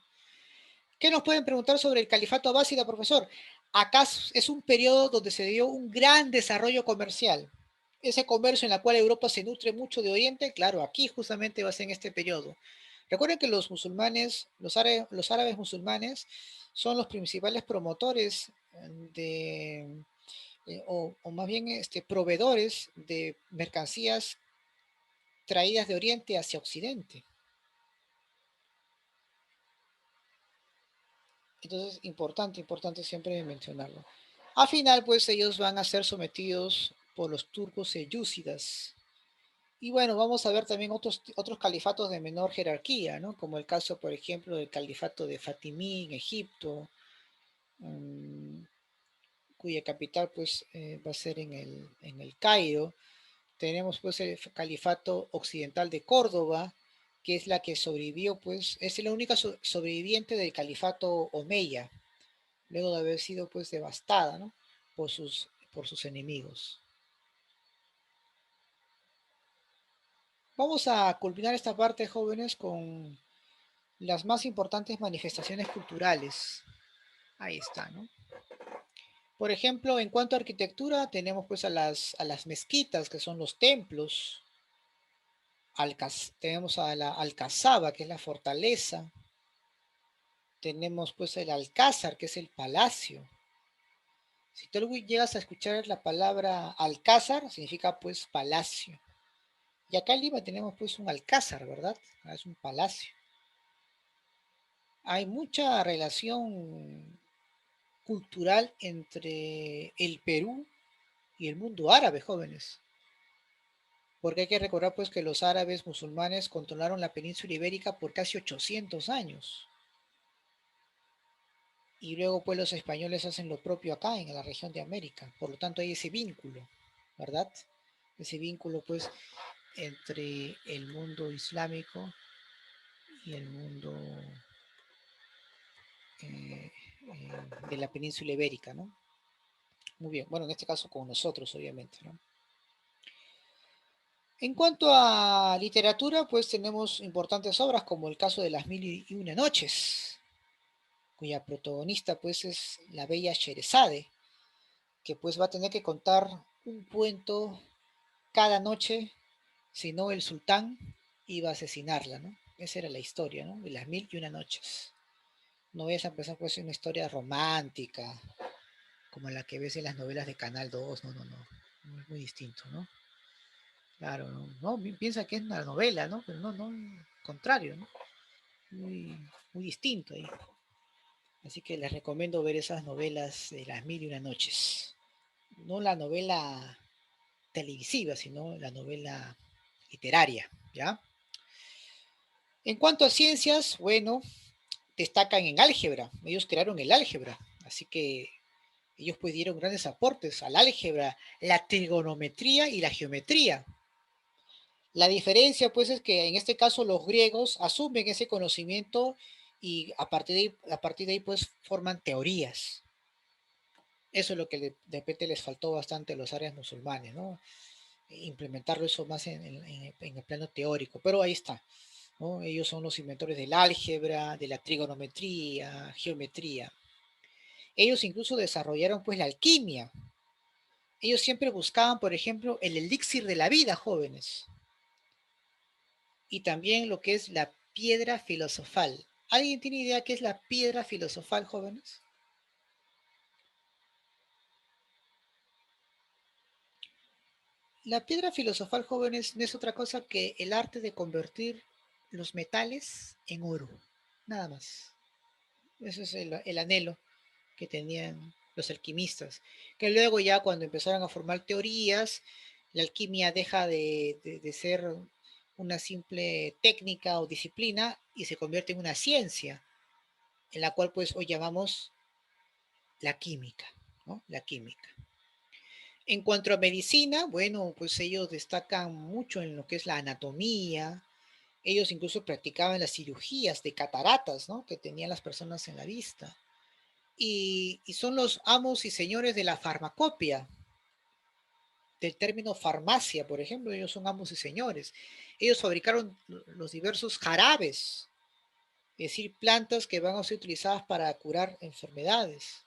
¿Qué nos pueden preguntar sobre el califato abásida, profesor? Acá es un periodo donde se dio un gran desarrollo comercial. Ese comercio en el cual Europa se nutre mucho de Oriente, claro, aquí justamente va a ser en este periodo. Recuerden que los musulmanes, los árabes musulmanes, son los principales promotores de, o más bien proveedores de mercancías traídas de Oriente hacia Occidente. Entonces, importante siempre mencionarlo. Al final, pues ellos van a ser sometidos por los turcos selyúcidas. Y bueno, vamos a ver también otros califatos de menor jerarquía, ¿no? Como el caso, por ejemplo, del califato de Fatimí en Egipto, cuya capital pues va a ser en el Cairo. Tenemos pues el califato occidental de Córdoba, que es la que sobrevivió, pues es la única sobreviviente del califato Omeya, luego de haber sido pues devastada, ¿no? por sus enemigos. Vamos a culminar esta parte, jóvenes, con las más importantes manifestaciones culturales. Ahí está, ¿no? Por ejemplo, en cuanto a arquitectura, tenemos pues a las mezquitas, que son los templos. Tenemos a la Alcazaba, que es la fortaleza. Tenemos pues el Alcázar, que es el palacio. Si tú llegas a escuchar la palabra Alcázar, significa pues palacio. Y acá en Lima tenemos pues un alcázar, ¿verdad? Es un palacio. Hay mucha relación cultural entre el Perú y el mundo árabe, jóvenes. Porque hay que recordar pues que los árabes musulmanes controlaron la península ibérica por casi 800 años. Y luego pues los españoles hacen lo propio acá en la región de América. Por lo tanto hay ese vínculo, ¿verdad? Ese vínculo pues entre el mundo islámico y el mundo eh, de la península ibérica, ¿no? Muy bien, bueno, en este caso con nosotros, obviamente, ¿no? En cuanto a literatura, pues tenemos importantes obras como el caso de Las Mil y Una Noches, cuya protagonista pues es la bella Sherezade, que pues va a tener que contar un cuento cada noche, si no el sultán iba a asesinarla, ¿no? Esa era la historia, ¿no? De Las Mil y Una Noches. No vayas a empezar pues una historia romántica, como la que ves en las novelas de Canal 2, no es muy distinto, ¿no? Claro, no, piensa que es una novela, ¿no? Pero no, contrario, ¿no? Muy, muy distinto ahí. Así que les recomiendo ver esas novelas de Las Mil y Una Noches. No la novela televisiva, sino la novela literaria, ¿ya? En cuanto a ciencias, bueno, destacan en álgebra. Ellos crearon el álgebra, así que ellos pues dieron grandes aportes al álgebra, la trigonometría y la geometría. La diferencia, pues, es que en este caso los griegos asumen ese conocimiento y a partir de ahí pues, forman teorías. Eso es lo que de repente les faltó bastante a los áreas musulmanes, ¿no? Implementarlo eso más en el plano teórico, pero ahí está, ¿no? Ellos son los inventores del álgebra, de la trigonometría, geometría. Ellos incluso desarrollaron pues la alquimia. Ellos siempre buscaban, por ejemplo, el elixir de la vida, jóvenes. Y también lo que es la piedra filosofal. ¿Alguien tiene idea qué es la piedra filosofal, jóvenes? La piedra filosofal, jóvenes, no es otra cosa que el arte de convertir los metales en oro. Nada más. Ese es el anhelo que tenían los alquimistas. Que luego ya cuando empezaron a formar teorías, la alquimia deja de ser una simple técnica o disciplina y se convierte en una ciencia, en la cual pues hoy llamamos la química, ¿no? La química. En cuanto a medicina, bueno, pues ellos destacan mucho en lo que es la anatomía. Ellos incluso practicaban las cirugías de cataratas, ¿no? Que tenían las personas en la vista. Y son los amos y señores de la farmacopia, del término farmacia, por ejemplo. Ellos son amos y señores. Ellos fabricaron los diversos jarabes, es decir, plantas que van a ser utilizadas para curar enfermedades.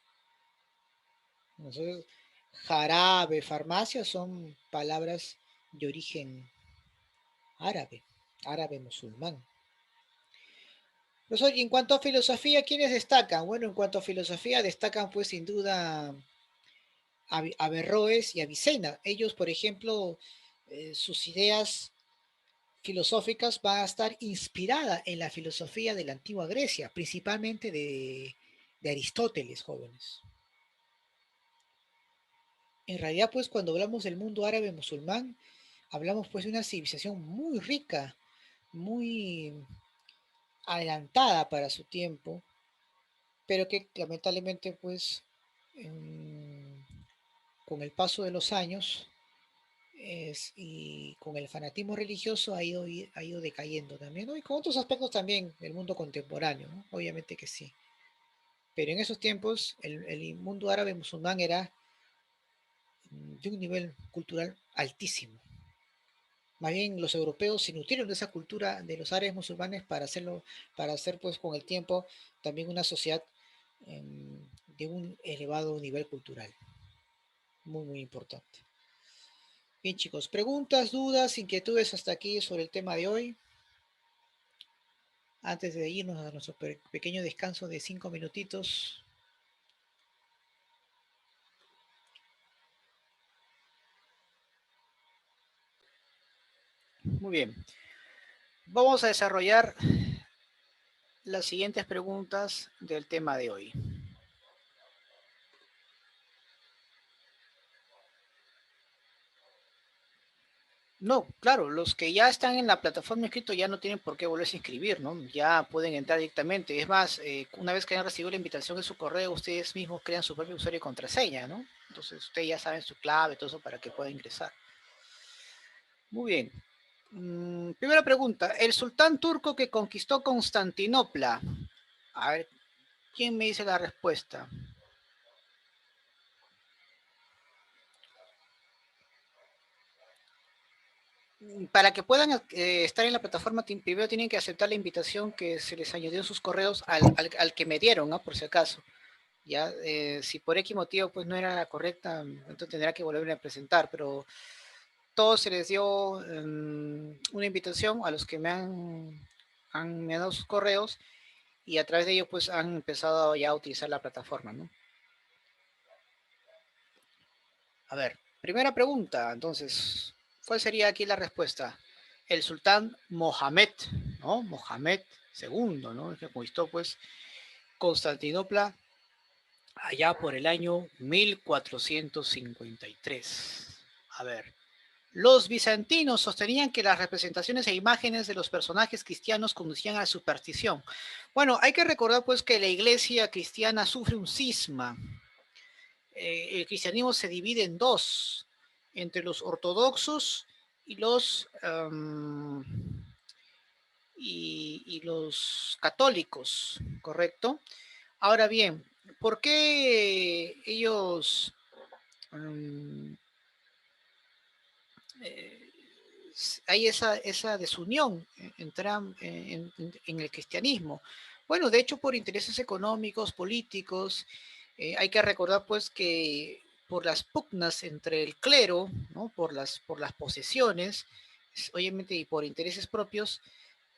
Entonces, jarabe, farmacia son palabras de origen árabe, árabe musulmán. Profesor, y en cuanto a filosofía, ¿quiénes destacan? Bueno, en cuanto a filosofía, destacan pues sin duda a Averroes y Avicena. Ellos, por ejemplo, sus ideas filosóficas van a estar inspiradas en la filosofía de la antigua Grecia, principalmente de Aristóteles, jóvenes. En realidad, pues, cuando hablamos del mundo árabe musulmán, hablamos pues de una civilización muy rica, muy adelantada para su tiempo, pero que lamentablemente pues con el paso de los años y con el fanatismo religioso ha ido decayendo también, ¿no? Y con otros aspectos también del mundo contemporáneo, ¿no? Obviamente que sí. Pero en esos tiempos el mundo árabe musulmán era de un nivel cultural altísimo. Más bien los europeos se nutrieron de esa cultura de los árabes musulmanes para hacerlo, para hacer pues con el tiempo también una sociedad de un elevado nivel cultural. Muy, muy importante. Bien, chicos, preguntas, dudas, inquietudes hasta aquí sobre el tema de hoy. Antes de irnos a nuestro pequeño descanso de 5 minutitos. Muy bien. Vamos a desarrollar las siguientes preguntas del tema de hoy. No, claro, los que ya están en la plataforma inscritos ya no tienen por qué volverse a inscribir, ¿no? Ya pueden entrar directamente. Es más, una vez que hayan recibido la invitación en su correo, ustedes mismos crean su propio usuario y contraseña, ¿no? Entonces ustedes ya saben su clave, todo eso para que puedan ingresar. Muy bien. Primera pregunta. El sultán turco que conquistó Constantinopla. A ver, ¿quién me dice la respuesta? Para que puedan estar en la plataforma, primero tienen que aceptar la invitación que se les añadió en sus correos al que me dieron, ¿no? Por si acaso. Ya, si por X motivo pues no era la correcta, entonces tendrá que volverme a presentar, pero todos se les dio una invitación a los que me han dado sus correos y a través de ellos pues han empezado ya a utilizar la plataforma, ¿no? A ver, primera pregunta, entonces, ¿cuál sería aquí la respuesta? El sultán Mohamed, ¿no? Mohamed II, ¿no? El que conquistó pues Constantinopla allá por el año 1453. A ver, los bizantinos sostenían que las representaciones e imágenes de los personajes cristianos conducían a la superstición. Bueno, hay que recordar pues que la iglesia cristiana sufre un cisma. El cristianismo se divide en dos, entre los ortodoxos y y los católicos, ¿correcto? Ahora bien, ¿por qué ellos um, eh, hay esa desunión en el cristianismo? Bueno, de hecho, por intereses económicos, políticos, hay que recordar pues que por las pugnas entre el clero, ¿no? Por las posesiones, obviamente, y por intereses propios,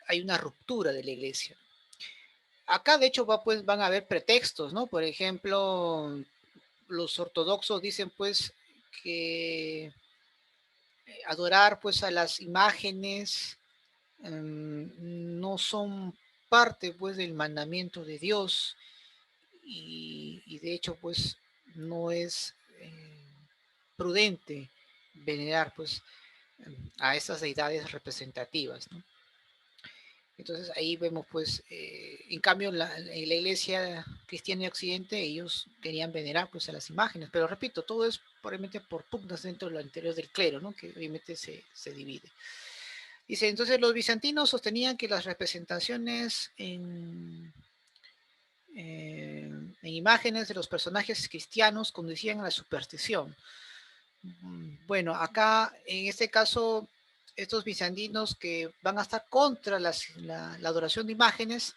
hay una ruptura de la iglesia. Acá, de hecho, pues, van a haber pretextos, ¿no? Por ejemplo, los ortodoxos dicen pues que adorar pues a las imágenes no son parte pues del mandamiento de Dios y de hecho pues no es prudente venerar pues a esas deidades representativas, ¿no? Entonces ahí vemos pues, en cambio en la iglesia cristiana de Occidente ellos querían venerar pues a las imágenes, pero repito, todo es probablemente por pugnas dentro de lo interior del clero, ¿no? Que obviamente se divide. Dice, entonces los bizantinos sostenían que las representaciones en imágenes de los personajes cristianos conducían a la superstición. Bueno, acá en este caso, estos bizantinos que van a estar contra la adoración de imágenes,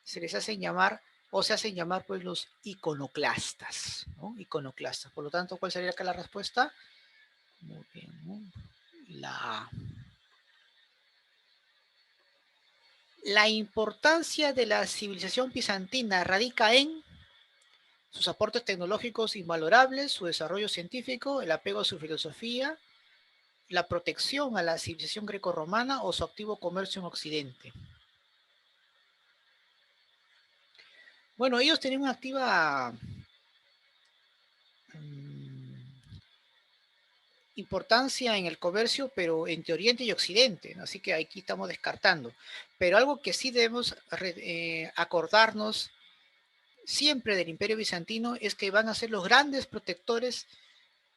se les hacen llamar o se hacen llamar pues los iconoclastas, ¿no? Iconoclastas. Por lo tanto, ¿cuál sería acá la respuesta? Muy bien, ¿no? La A. La importancia de la civilización bizantina radica en sus aportes tecnológicos invalorables, su desarrollo científico, el apego a su filosofía, la protección a la civilización grecorromana o su activo comercio en Occidente. Bueno, ellos tenían una activa importancia en el comercio, pero entre Oriente y Occidente, ¿no? Así que aquí estamos descartando. Pero algo que sí debemos acordarnos siempre del Imperio Bizantino es que van a ser los grandes protectores,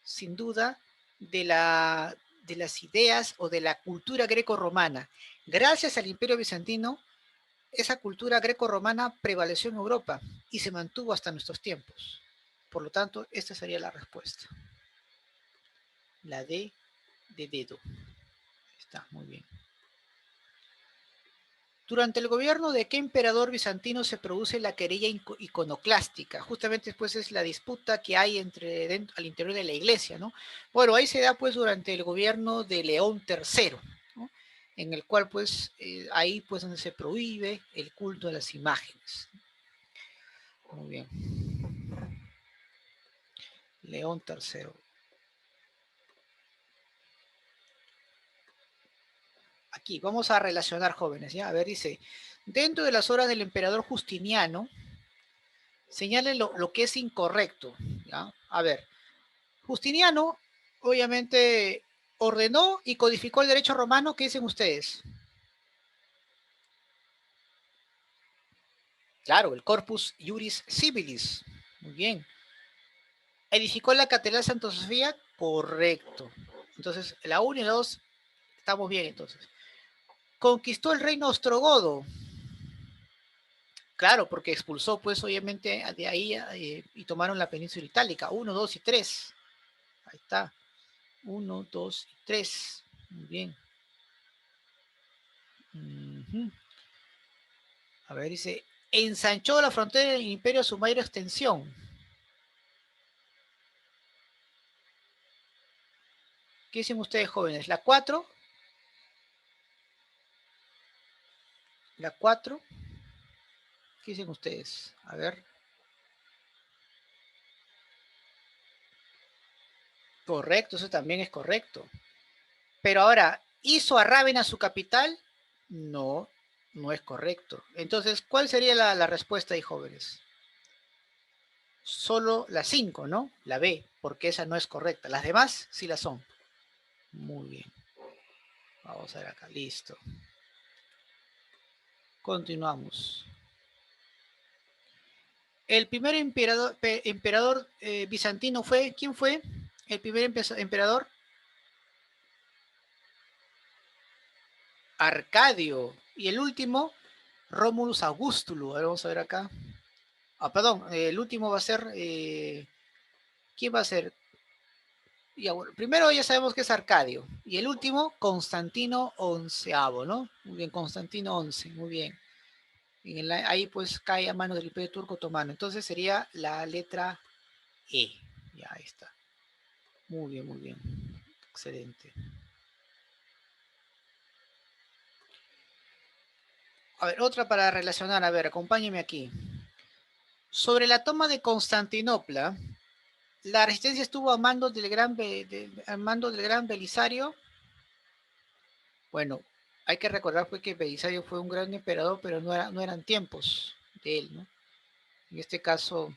sin duda, de las ideas o de la cultura greco-romana. Gracias al Imperio Bizantino, esa cultura greco-romana prevaleció en Europa y se mantuvo hasta nuestros tiempos. Por lo tanto, esta sería la respuesta. La D de dedo. Está muy bien. ¿Durante el gobierno de qué emperador bizantino se produce la querella iconoclástica? Justamente después es la disputa que hay al interior de la iglesia, ¿no? Bueno, ahí se da pues durante el gobierno de León III, ¿no? En el cual pues ahí pues donde se prohíbe el culto a las imágenes. Muy bien. León III. Aquí, vamos a relacionar jóvenes, ¿ya? A ver, dice, dentro de las obras del emperador Justiniano, señalen lo que es incorrecto, ¿ya? A ver, Justiniano, obviamente, ordenó y codificó el derecho romano. ¿Qué dicen ustedes? Claro, el Corpus Juris Civilis. Muy bien. ¿Edificó la Catedral de Santa Sofía? Correcto. Entonces, la 1 y la 2, estamos bien entonces. ¿Conquistó el reino ostrogodo? Claro, porque expulsó, pues, obviamente, de ahí y tomaron la península itálica. 1, 2 y 3. Ahí está. 1, 2 y 3. Muy bien. A ver, dice, ensanchó la frontera del imperio a su mayor extensión. ¿Qué dicen ustedes, jóvenes? ¿La 4? ¿La 4? ¿Qué dicen ustedes? A ver. Correcto, eso también es correcto. Pero ahora, ¿hizo a Rávena su capital? No, no es correcto. Entonces, ¿cuál sería la respuesta ahí, jóvenes? Solo la 5, ¿no? La B, porque esa no es correcta. Las demás sí la son. Muy bien. Vamos a ver acá. Listo. Continuamos. El primer emperador bizantino fue, ¿quién fue? El primer emperador, Arcadio. Y el último, Romulus Augustulus. A ver, vamos a ver acá. Ah, perdón, el último va a ser, ¿quién va a ser? Ya, bueno, primero ya sabemos que es Arcadio. Y el último, Constantino XI, ¿no? Muy bien, Constantino XI, muy bien. Ahí pues cae a mano del Imperio Turco Otomano. Entonces sería la letra E. Ya, ahí está. Muy bien, muy bien. Excelente. A ver, otra para relacionar. A ver, acompáñeme aquí. Sobre la toma de Constantinopla, la resistencia estuvo al mando del gran Belisario. Bueno, hay que recordar pues, que Belisario fue un gran emperador, pero no eran tiempos de él, ¿no? En este caso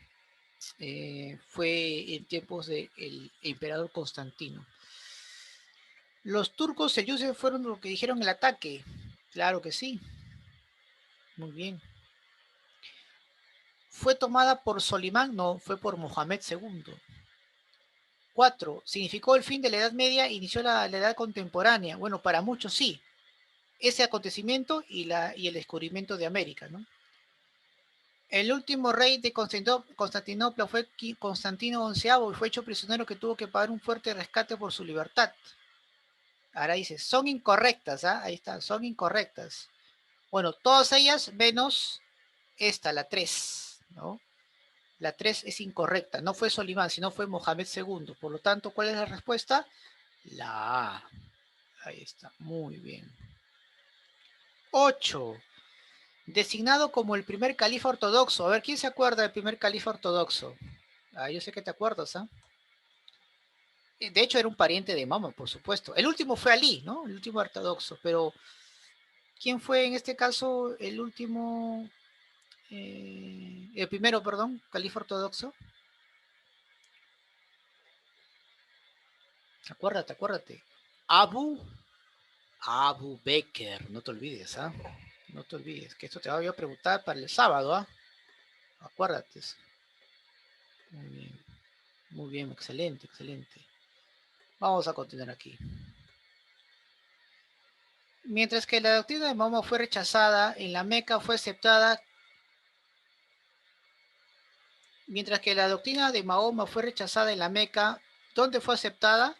fue en tiempos del emperador Constantino. Los turcos selyúcidas fueron los que dijeron el ataque. Claro que sí. Muy bien. ¿Fue tomada por Solimán? No, fue por Mohamed II. 4. ¿Significó el fin de la Edad Media? Inició la Edad Contemporánea. Bueno, para muchos sí. Ese acontecimiento y el descubrimiento de América, ¿no? El último rey de Constantinopla fue Constantino XI y fue hecho prisionero que tuvo que pagar un fuerte rescate por su libertad. Ahora dice, son incorrectas, ¿ah? Ahí está, son incorrectas. Bueno, todas ellas menos esta, la 3, ¿no? La 3 es incorrecta, no fue Solimán, sino fue Mohamed II. Por lo tanto, ¿cuál es la respuesta? La A. Ahí está, muy bien. 8. Designado como el primer califa ortodoxo. A ver, ¿quién se acuerda del primer califa ortodoxo? Ah, yo sé que te acuerdas, ¿ah? De hecho, era un pariente de Mahoma, por supuesto. El último fue Ali, ¿no? El último ortodoxo. Pero, ¿quién fue en este caso el último, el primero, perdón, califa ortodoxo? Acuérdate, acuérdate. Abu Bakr, no te olvides, ¿ah? No te olvides, que esto te voy a preguntar para el sábado, ¿ah? Acuérdate. Muy bien, excelente, excelente. Vamos a continuar aquí. Mientras que la doctrina de Mahoma fue rechazada, en la Meca fue aceptada. Mientras que la doctrina de Mahoma fue rechazada en la Meca, ¿dónde fue aceptada?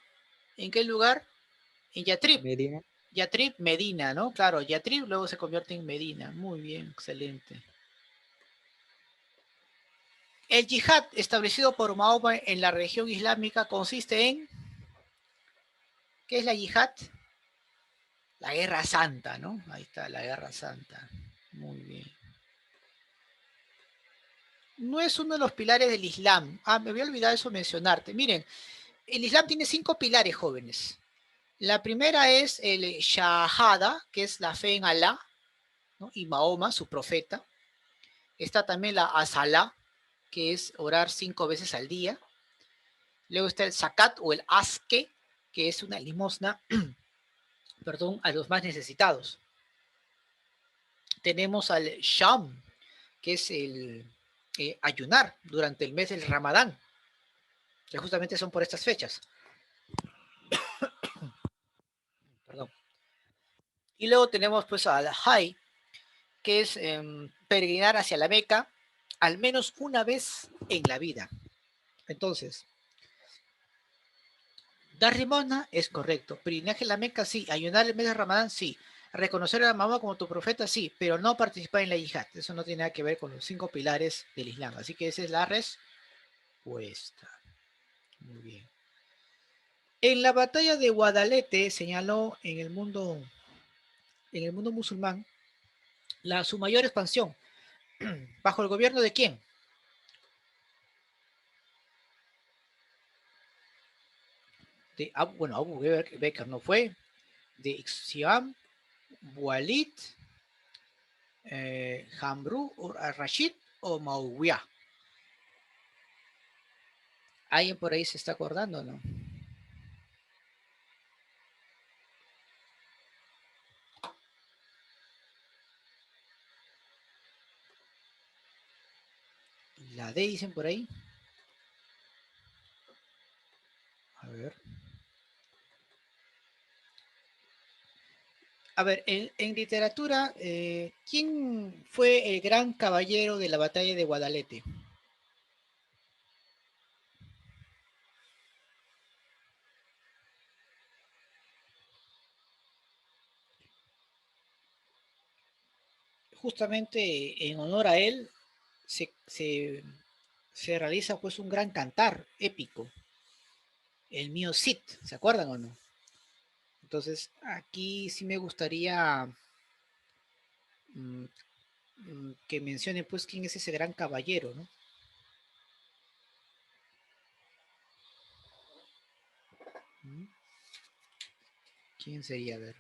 ¿En qué lugar? En Yatrib. Medina. Yatrib, Medina, ¿no? Claro, Yatrib luego se convierte en Medina. Muy bien, excelente. El yihad establecido por Mahoma en la religión islámica consiste en, ¿qué es la yihad? La guerra santa, ¿no? Ahí está, la guerra santa. Muy bien. No es uno de los pilares del Islam. Ah, me había olvidado eso mencionarte. Miren, el Islam tiene 5 pilares, jóvenes. La primera es el Shahada, que es la fe en Alá, ¿no? Y Mahoma, su profeta. Está también la Asalá, que es orar 5 veces al día. Luego está el Zakat o el Aske, que es una limosna, perdón, a los más necesitados. Tenemos al Sham, que es el ayunar durante el mes del Ramadán, que justamente son por estas fechas. Perdón. Y luego tenemos pues al Hajj, que es peregrinar hacia la Meca al menos una vez en la vida. Entonces, dar limosna es correcto. Peregrinaje a la Meca, sí. Ayunar el mes de Ramadán, sí. Reconocer a la mamá como tu profeta, sí. Pero no participar en la yihad. Eso no tiene nada que ver con los 5 pilares del Islam. Así que esa es la respuesta. Muy bien. En la batalla de Guadalete señaló en el mundo musulmán, su mayor expansión. ¿Bajo el gobierno de quién? Bueno, Abu Bakr no fue. De Ixiam, Walid, Hamru, Rashid o Mauwiya. ¿Alguien por ahí se está acordando, no? La D dicen por ahí. A ver. A ver, en literatura, ¿quién fue el gran caballero de la batalla de Guadalete? Justamente en honor a él se, se, se realiza pues un gran cantar épico, el mío Cid, ¿se acuerdan o no? Entonces, aquí sí me gustaría mm, que mencione pues quién es ese gran caballero, ¿no? ¿Mm? ¿Quién sería? A ver.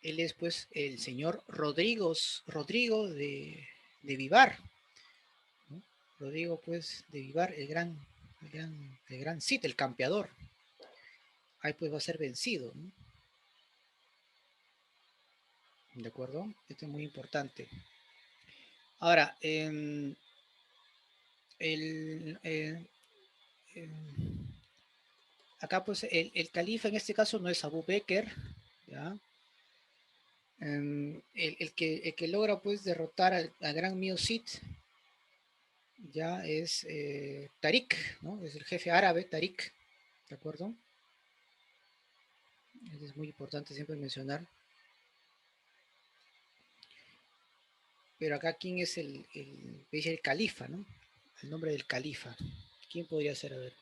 Él es pues el señor Rodrigo de Vivar, ¿no? Rodrigo pues de Vivar, el gran Cid, el campeador. Ahí pues va a ser vencido, ¿no? ¿De acuerdo? Esto es muy importante. Ahora, el, acá pues el califa en este caso no es Abu Bakr, ¿ya? El que logra pues derrotar al gran Mío Cid ya es Tariq, ¿no? Es el jefe árabe, Tariq, ¿de acuerdo? Es muy importante siempre mencionar. Pero acá, ¿quién es el califa, ¿no? El nombre del califa. ¿Quién podría ser? A ver.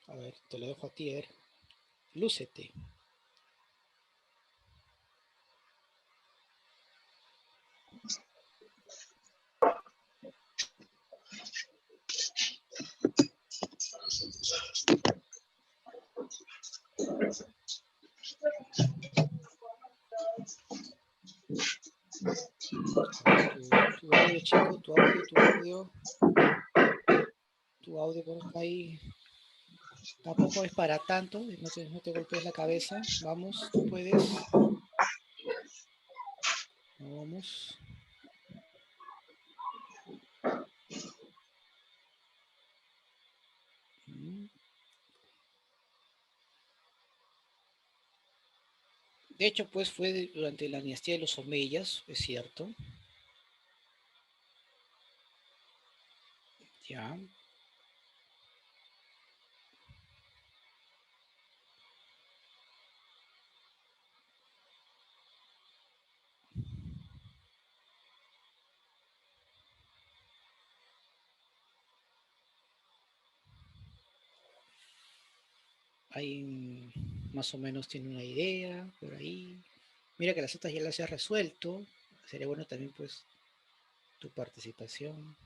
A ver, te lo dejo a ti, a ver. Lúcete. A ver, tu audio, chico, tu audio por ahí. Tampoco es para tanto, no te golpees la cabeza. Vamos, tú puedes. Vamos. Mm. De hecho, pues fue durante la dinastía de los Omeyas, es cierto. Ya. Ahí más o menos tiene una idea por ahí. Mira que las otras ya las has resuelto. Sería bueno también, pues, tu participación.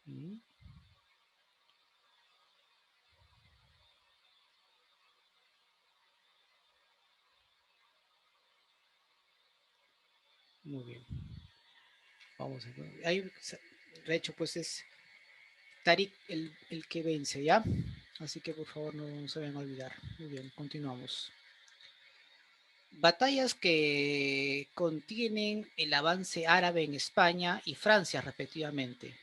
Mm. Muy bien. Vamos a ver. Ahí, de hecho, pues es Tarik el que vence, ¿ya? Así que por favor no se vayan a olvidar. Muy bien, continuamos. Batallas que contienen el avance árabe en España y Francia, respectivamente.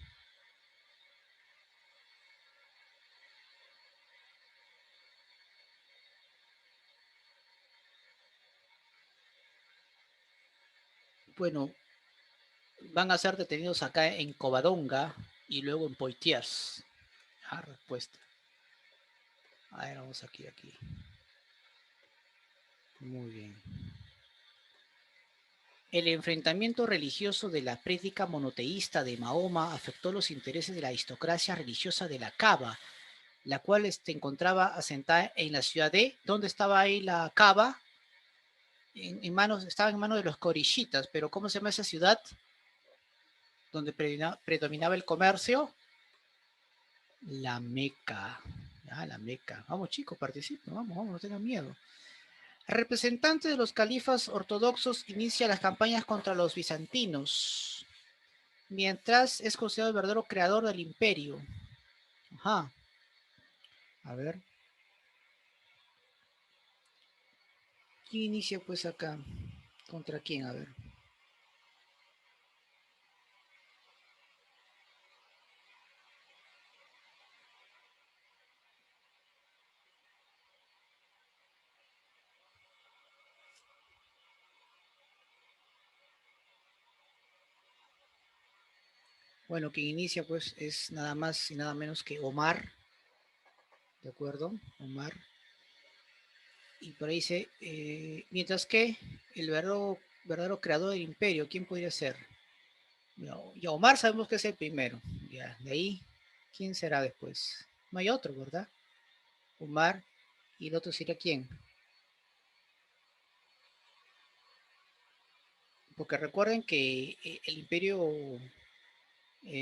Bueno, van a ser detenidos acá en Covadonga y luego en Poitiers. Ah, respuesta. A ver, vamos aquí. Muy bien. El enfrentamiento religioso de la prédica monoteísta de Mahoma afectó los intereses de la aristocracia religiosa de la Cava, la cual se encontraba asentada en la ciudad de, ¿dónde estaba ahí la Cava? Estaba en manos de los corishitas, pero ¿cómo se llama esa ciudad donde predominaba el comercio? La Meca. Ah, la Meca. Vamos chicos, participen, vamos, no tengan miedo. El representante de los califas ortodoxos inicia las campañas contra los bizantinos, mientras es considerado el verdadero creador del imperio. Ajá. A ver. ¿Quién inicia pues acá? ¿Contra quién? A ver. Bueno, quien inicia pues es nada más y nada menos que Omar, ¿de acuerdo? Omar. Y por ahí dice, mientras que el verdadero creador del imperio, ¿quién podría ser? Ya Omar sabemos que es el primero, Ya, de ahí, ¿quién será después? No hay otro, ¿verdad? Umar, y el otro sería quién. Porque recuerden que el imperio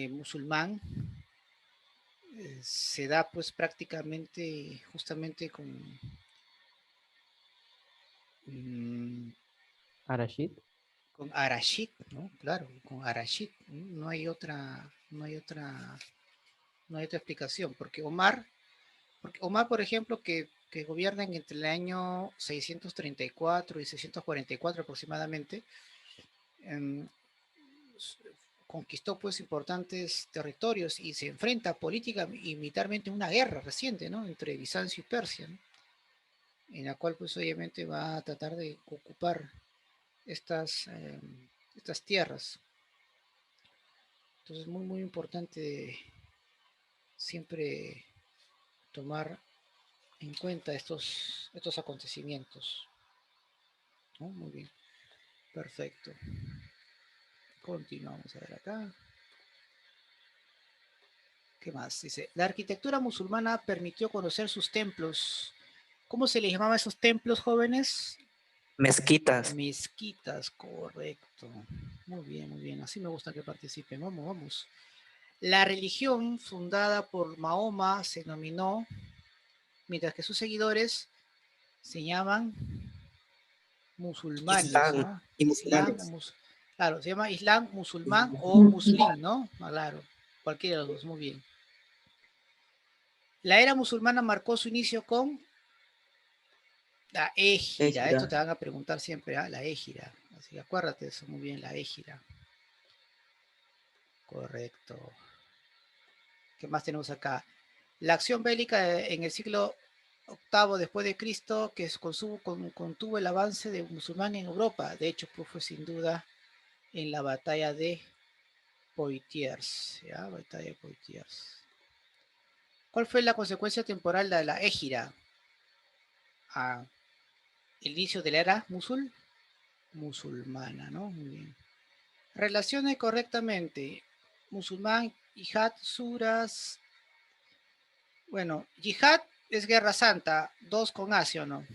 musulmán se da pues prácticamente justamente mm, Arashid. con Arashid, ¿no? Claro, con Arashid, ¿no? No hay otra explicación, porque Omar, por ejemplo, que gobiernan entre el año 634 y 644 aproximadamente, em, conquistó pues importantes territorios y se enfrenta política y militarmente a una guerra reciente, ¿no? Entre Bizancio y Persia, ¿no? En la cual pues obviamente va a tratar de ocupar estas tierras. Entonces es muy, muy importante siempre tomar en cuenta estos acontecimientos, ¿no? Muy bien, perfecto. Continuamos a ver acá. ¿Qué más? Dice, la arquitectura musulmana permitió conocer sus templos. ¿Cómo se les llamaba a esos templos, jóvenes? Mezquitas. Mezquitas, correcto. Muy bien, muy bien. Así me gusta que participen. Vamos, vamos. La religión fundada por Mahoma se denominó, mientras que sus seguidores se llaman musulmanes, Islam ¿ah? y Islam, musulmanes. claro, se llama Islam, musulmán o muslim, ¿no? Ah, claro, cualquiera de los dos, muy bien. La era musulmana marcó su inicio con la égira. Esto te van a preguntar siempre, ¿ah? La égira. Así que acuérdate de eso muy bien, la égira. Correcto. ¿Qué más tenemos acá? La acción bélica en el siglo octavo después de Cristo que contuvo el avance de musulmán en Europa. De hecho, pues fue sin duda en la batalla de Poitiers. ¿Ya? Batalla de Poitiers. ¿Cuál fue la consecuencia temporal de la égira? Ah, el inicio de la era musulmana, ¿no? Muy bien. Relacione correctamente musulmán, yihad, suras. Bueno, yihad es guerra santa, dos con A, ¿sí o no?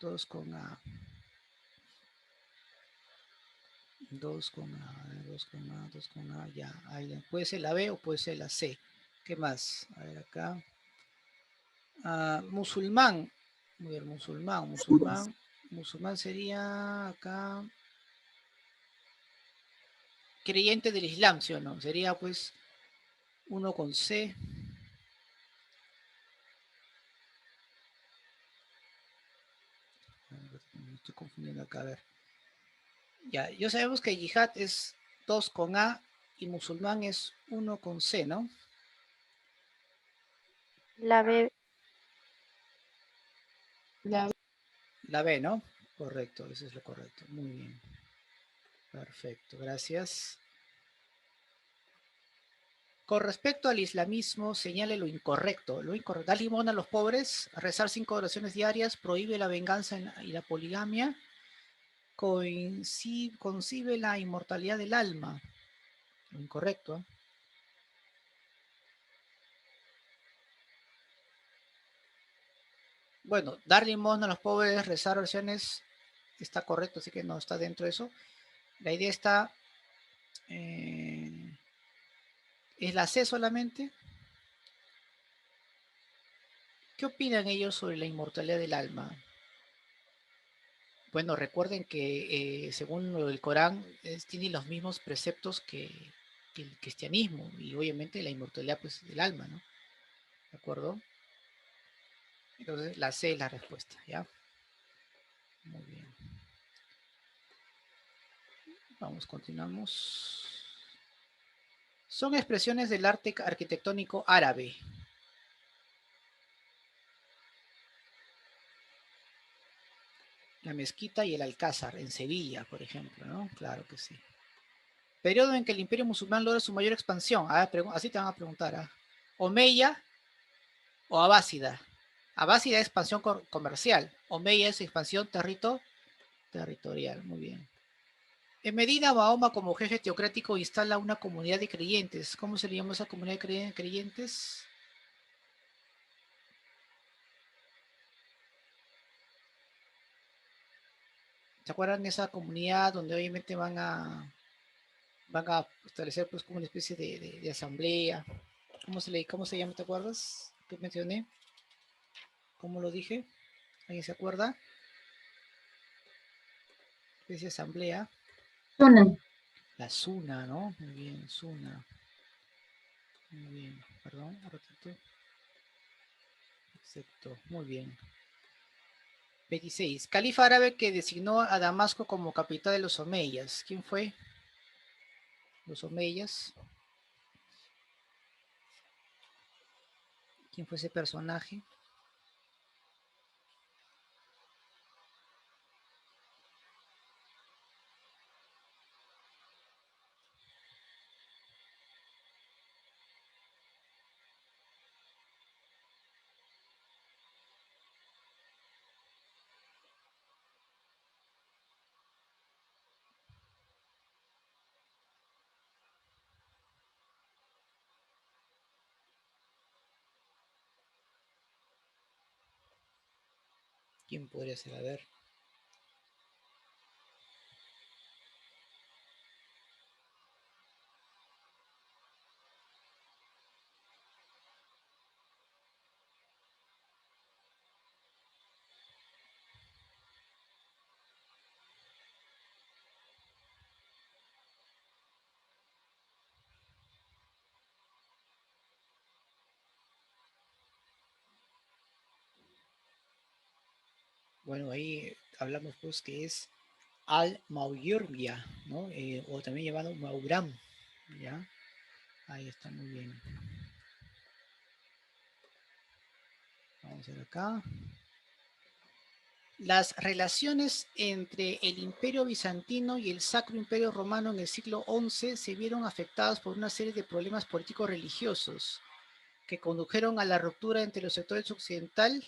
Dos con A. Dos con A, dos con A, dos con A, ya. Ahí, puede ser la B o puede ser la C. ¿Qué más? A ver acá. Musulmán. Muy bien, musulmán sería acá creyente del Islam, ¿sí o no? Sería pues uno con C. Me estoy confundiendo acá, a ver. Ya, ya sabemos que yihad es 2 con A y musulmán es 1 con C, ¿no? La B, La B, ¿no? Correcto, eso es lo correcto. Muy bien. Perfecto, gracias. Con respecto al islamismo, señale lo incorrecto. Lo incorrecto. Da limón a los pobres, rezar 5 oraciones diarias, prohíbe la venganza y la poligamia, concibe la inmortalidad del alma. Lo incorrecto. Bueno, dar limón a los pobres, rezar oraciones, está correcto, así que no está dentro de eso. La idea está, es la C solamente. ¿Qué opinan ellos sobre la inmortalidad del alma? Bueno, recuerden que según el Corán tiene los mismos preceptos que el cristianismo y obviamente la inmortalidad pues del alma, ¿no? ¿De acuerdo? Entonces la C es la respuesta, ¿ya? Muy bien. Vamos, continuamos. Son expresiones del arte arquitectónico árabe. La mezquita y el alcázar en Sevilla, por ejemplo, ¿no? Claro que sí. Periodo en que el imperio musulmán logra su mayor expansión. Así te van a preguntar, ¿ah? Omeya o Abásida. Abásida es expansión comercial. Omeya es expansión territorial. Muy bien. En Medina, Mahoma, como jefe teocrático, instala una comunidad de creyentes. ¿Cómo se le llama esa comunidad de creyentes? ¿Se acuerdan de esa comunidad donde obviamente van a establecer pues como una especie de asamblea? ¿Cómo se llama? ¿Te acuerdas? ¿Qué mencioné? ¿Cómo lo dije? ¿Alguien se acuerda? Especie de asamblea. Zona. La Suna, ¿no? Muy bien, Suna. Muy bien, perdón, un ratito. Exacto, muy bien. 26. Califa árabe que designó a Damasco como capital de los omeyas. ¿Quién fue? Los omeyas. ¿Quién fue ese personaje? ¿Quién podría ser? A ver. Bueno, ahí hablamos pues que es Al-Mawirya, ¿no? O también llamado Mauram, ¿ya? Ahí está, muy bien. Vamos a ver acá. Las relaciones entre el Imperio Bizantino y el Sacro Imperio Romano en el siglo XI se vieron afectadas por una serie de problemas políticos religiosos que condujeron a la ruptura entre los sectores occidental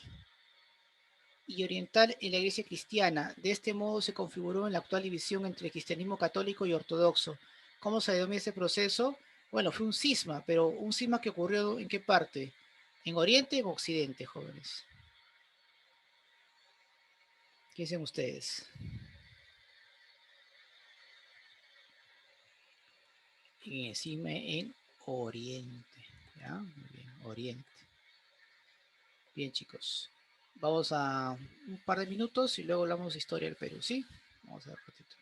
y oriental en la Iglesia cristiana. De este modo se configuró en la actual división entre el cristianismo católico y ortodoxo. ¿Cómo se denomina ese proceso? Bueno, fue un cisma, pero un cisma que ocurrió ¿en qué parte? ¿En Oriente o en Occidente, jóvenes? ¿Qué dicen ustedes? Y encima en Oriente. ¿Ya? Muy bien, Oriente. Bien, chicos. Vamos a un par de minutos y luego hablamos de historia del Perú, ¿sí? Vamos a ver un ratito.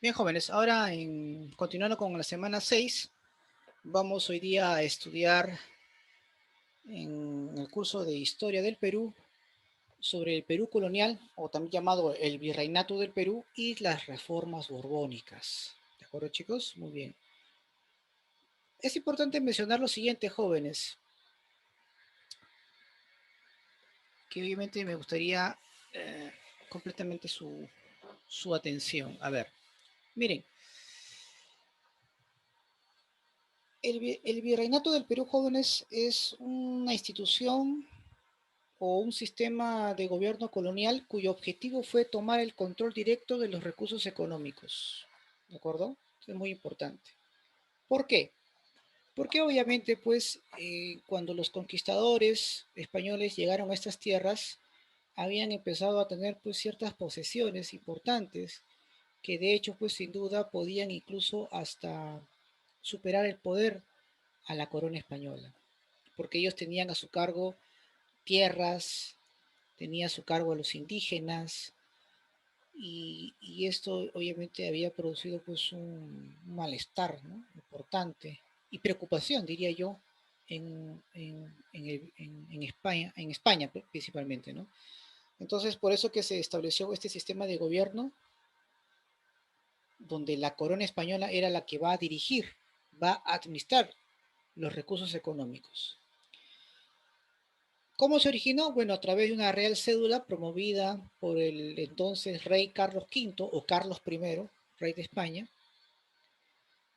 Bien, jóvenes, ahora continuando con la semana 6, vamos hoy día a estudiar en el curso de Historia del Perú sobre el Perú colonial, o también llamado el Virreinato del Perú y las reformas borbónicas. ¿De acuerdo, chicos? Muy bien. Es importante mencionar lo siguiente, jóvenes, que obviamente me gustaría completamente su atención. A ver, miren, el Virreinato del Perú, jóvenes, es una institución o un sistema de gobierno colonial cuyo objetivo fue tomar el control directo de los recursos económicos. ¿De acuerdo? Esto es muy importante. ¿Por qué? Porque obviamente, pues, cuando los conquistadores españoles llegaron a estas tierras, habían empezado a tener, pues, ciertas posesiones importantes que de hecho, pues, sin duda podían incluso hasta superar el poder a la corona española, porque ellos tenían a su cargo tierras, tenía a su cargo a los indígenas, y esto obviamente había producido pues un malestar, ¿no? Importante y preocupación, diría yo, en España principalmente, ¿no? Entonces, por eso que se estableció este sistema de gobierno donde la corona española era la que va a dirigir, va a administrar los recursos económicos. ¿Cómo se originó? Bueno, a través de una real cédula promovida por el entonces rey Carlos V o Carlos I, rey de España,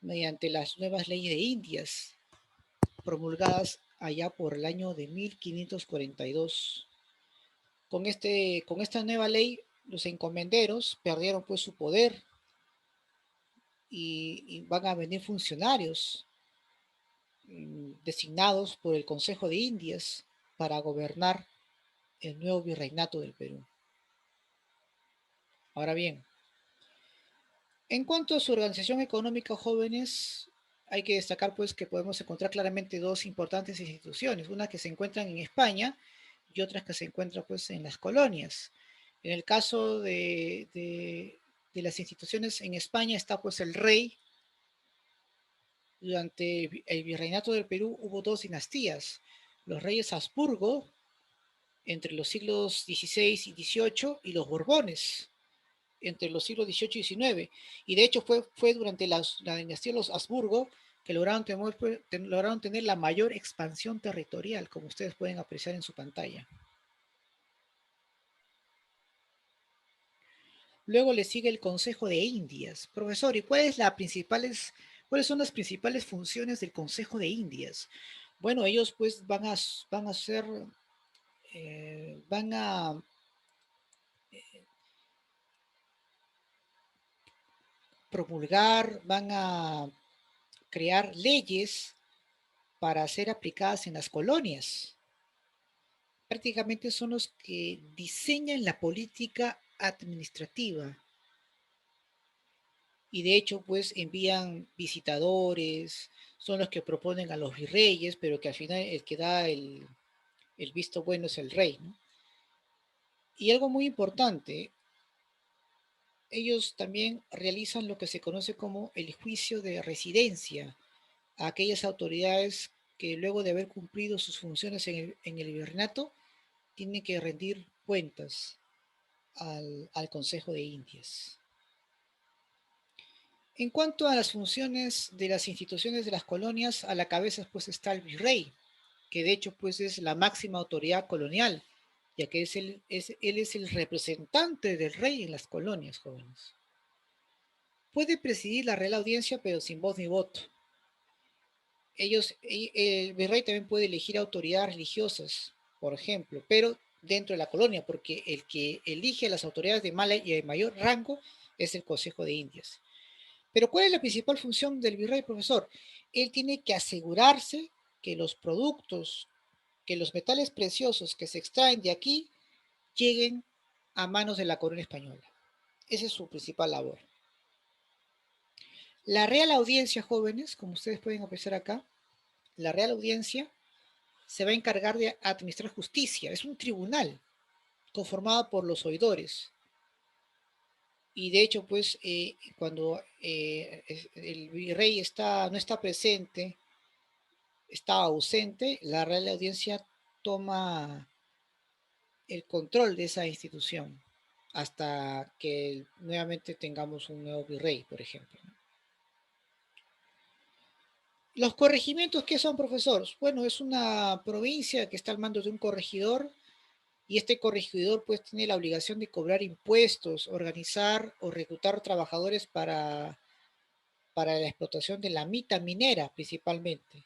mediante las nuevas leyes de Indias, promulgadas allá por el año de 1542. con esta nueva ley, los encomenderos perdieron pues su poder y van a venir funcionarios designados por el Consejo de Indias para gobernar el nuevo virreinato del Perú. Ahora bien, en cuanto a su organización económica, jóvenes, hay que destacar pues que podemos encontrar claramente dos importantes instituciones, una que se encuentran en España y otras que se encuentran pues en las colonias. En el caso de las instituciones en España está pues el rey. Durante el virreinato del Perú hubo dos dinastías, los reyes Habsburgo entre los siglos XVI y XVIII y los Borbones entre los siglos XVIII y XIX. Y de hecho fue durante la dinastía de los Habsburgo que lograron tener la mayor expansión territorial, como ustedes pueden apreciar en su pantalla. Luego le sigue el Consejo de Indias. Profesor, ¿y cuáles son las principales funciones del Consejo de Indias? Bueno, ellos pues van a ser, van a promulgar, van a crear leyes para ser aplicadas en las colonias. Prácticamente son los que diseñan la política administrativa y de hecho pues envían visitadores, son los que proponen a los virreyes, pero que al final el que da el visto bueno es el rey, ¿no? Y algo muy importante, ellos también realizan lo que se conoce como el juicio de residencia a aquellas autoridades que luego de haber cumplido sus funciones en el virreinato tienen que rendir cuentas al Consejo de Indias. En cuanto a las funciones de las instituciones de las colonias, a la cabeza pues está el virrey, que de hecho pues es la máxima autoridad colonial, ya que él es el representante del rey en las colonias, jóvenes. Puede presidir la Real Audiencia, pero sin voz ni voto. El virrey también puede elegir autoridades religiosas, por ejemplo, pero dentro de la colonia, porque el que elige a las autoridades y de mayor rango es el Consejo de Indias. Pero ¿cuál es la principal función del virrey, profesor? Él tiene que asegurarse que los productos, que los metales preciosos que se extraen de aquí lleguen a manos de la corona española. Esa es su principal labor. La Real Audiencia, jóvenes, como ustedes pueden apreciar acá, la Real Audiencia se va a encargar de administrar justicia. Es un tribunal conformado por los oidores. Y de hecho, pues, cuando el virrey no está presente, está ausente, la Real Audiencia toma el control de esa institución hasta que nuevamente tengamos un nuevo virrey, por ejemplo. Los corregimientos, ¿qué son, profesores? Bueno, es una provincia que está al mando de un corregidor y este corregidor pues tiene la obligación de cobrar impuestos, organizar o reclutar trabajadores para la explotación de la mita minera principalmente,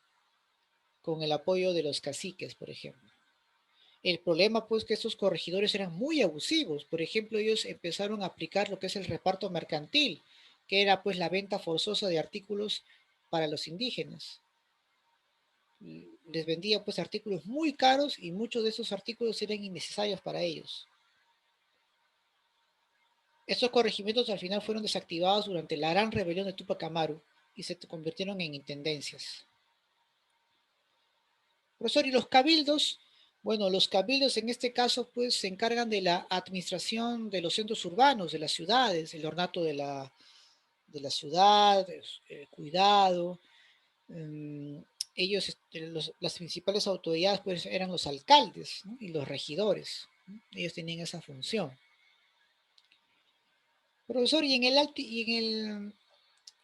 con el apoyo de los caciques, por ejemplo. El problema pues que estos corregidores eran muy abusivos. Por ejemplo, ellos empezaron a aplicar lo que es el reparto mercantil, que era pues la venta forzosa de artículos para los indígenas. Les vendía pues artículos muy caros y muchos de esos artículos eran innecesarios para ellos. Estos corregimientos al final fueron desactivados durante la gran rebelión de Tupac Amaru y se convirtieron en intendencias. Profesor, ¿y los cabildos? Bueno, los cabildos en este caso pues se encargan de la administración de los centros urbanos, de las ciudades, el ornato de la ciudad, el cuidado. Ellos, las principales autoridades pues eran los alcaldes, ¿no? Y los regidores, ¿no? Ellos tenían esa función. Profesor, y en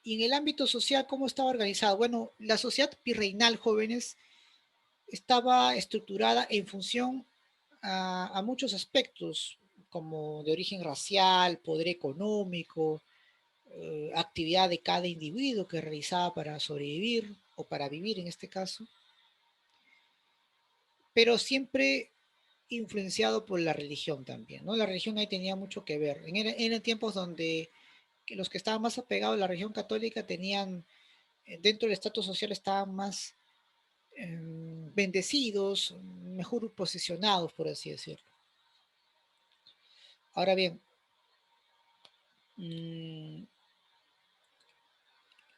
el ámbito social, ¿cómo estaba organizado? Bueno, la sociedad virreinal, jóvenes, estaba estructurada en función a muchos aspectos, como de origen racial, poder económico, actividad de cada individuo que realizaba para sobrevivir o para vivir en este caso, pero siempre influenciado por la religión también, ¿no? La religión ahí tenía mucho que ver. Eran tiempos donde los que estaban más apegados a la religión católica tenían, dentro del estatus social estaban más bendecidos, mejor posicionados, por así decirlo. Ahora bien,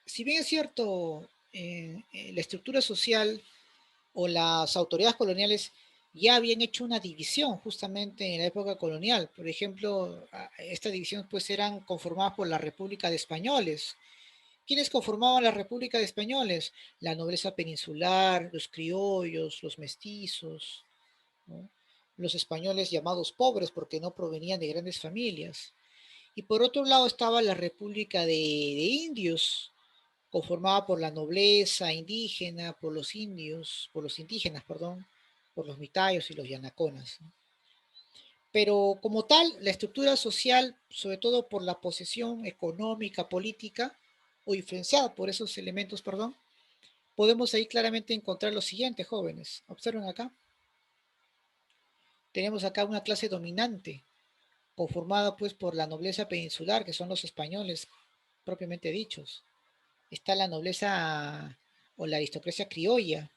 si bien es cierto, la estructura social o las autoridades coloniales ya habían hecho una división justamente en la época colonial. Por ejemplo, esta división pues eran conformadas por la República de Españoles. ¿Quiénes conformaban la República de Españoles? La nobleza peninsular, los criollos, los mestizos, ¿no? Los españoles llamados pobres porque no provenían de grandes familias. Y por otro lado estaba la República de Indios, conformada por la nobleza indígena, por los indios, por los indígenas, perdón, por los mitayos y los yanaconas. Pero como tal, la estructura social, sobre todo por la posesión económica, política, o influenciada por esos elementos, perdón, podemos ahí claramente encontrar lo siguiente, jóvenes. Observen acá. Tenemos acá una clase dominante, conformada pues por la nobleza peninsular, que son los españoles propiamente dichos. Está la nobleza o la aristocracia criolla.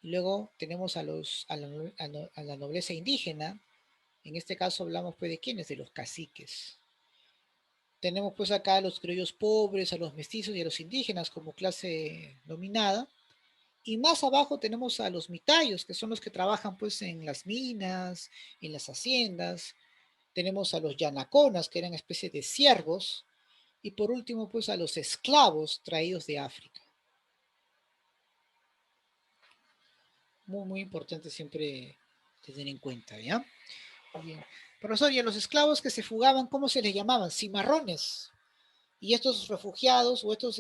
Luego tenemos a la nobleza indígena. En este caso hablamos pues de quiénes, de los caciques. Tenemos pues acá a los criollos pobres, a los mestizos y a los indígenas como clase dominada. Y más abajo tenemos a los mitayos, que son los que trabajan pues en las minas, en las haciendas. Tenemos a los yanaconas, que eran especies de siervos. Y por último pues a los esclavos traídos de África. Muy, muy importante siempre tener en cuenta, ¿ya? Bien. Profesor, y a los esclavos que se fugaban, ¿cómo se les llamaban? Cimarrones. Y estos refugiados o estos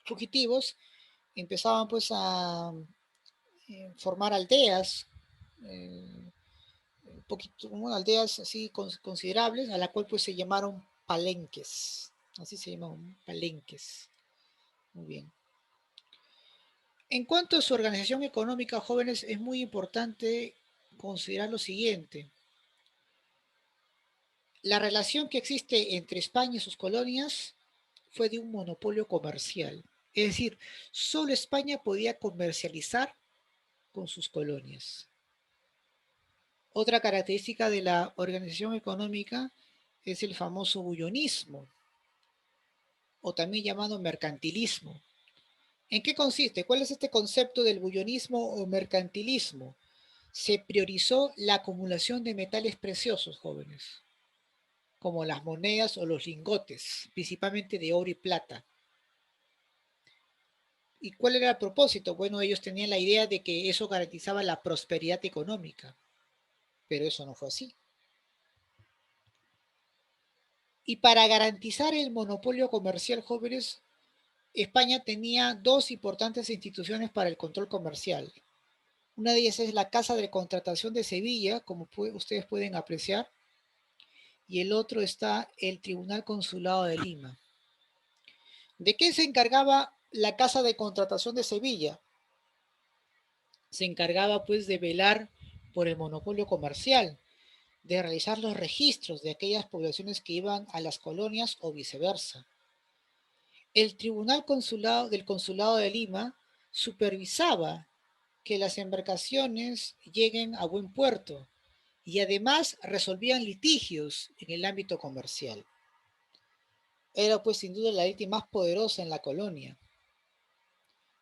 fugitivos empezaban pues a formar aldeas, un poquito, bueno, aldeas así considerables, a la cual pues se llamaron palenques. Así se llamaban, palenques. Muy bien. En cuanto a su organización económica, jóvenes, es muy importante considerar lo siguiente. La relación que existe entre España y sus colonias fue de un monopolio comercial. Es decir, solo España podía comercializar con sus colonias. Otra característica de la organización económica es el famoso bullonismo, o también llamado mercantilismo. ¿En qué consiste? ¿Cuál es este concepto del bullonismo o mercantilismo? Se priorizó la acumulación de metales preciosos, jóvenes, como las monedas o los lingotes, principalmente de oro y plata. ¿Y cuál era el propósito? Bueno, ellos tenían la idea de que eso garantizaba la prosperidad económica, pero eso no fue así. Y para garantizar el monopolio comercial, jóvenes, España tenía dos importantes instituciones para el control comercial. Una de ellas es la Casa de Contratación de Sevilla, como ustedes pueden apreciar, y el otro está el Tribunal Consulado de Lima. ¿De qué se encargaba la Casa de Contratación de Sevilla? Se encargaba pues de velar por el monopolio comercial, de realizar los registros de aquellas poblaciones que iban a las colonias o viceversa. El Tribunal Consulado del Consulado de Lima supervisaba que las embarcaciones lleguen a buen puerto y además resolvían litigios en el ámbito comercial. Era pues sin duda la élite más poderosa en la colonia,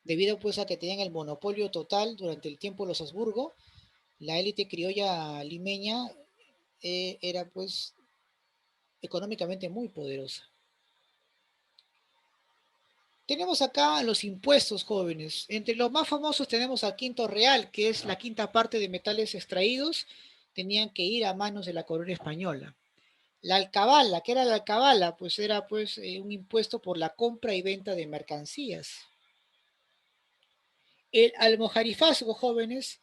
debido pues a que tenían el monopolio total durante el tiempo de los Habsburgo. La élite criolla limeña era pues económicamente muy poderosa. Tenemos acá los impuestos, jóvenes. Entre los más famosos tenemos al quinto real, que es la quinta parte de metales extraídos, tenían que ir a manos de la corona española. La alcabala, ¿qué era la alcabala? Pues era pues un impuesto por la compra y venta de mercancías. El almojarifazgo, jóvenes,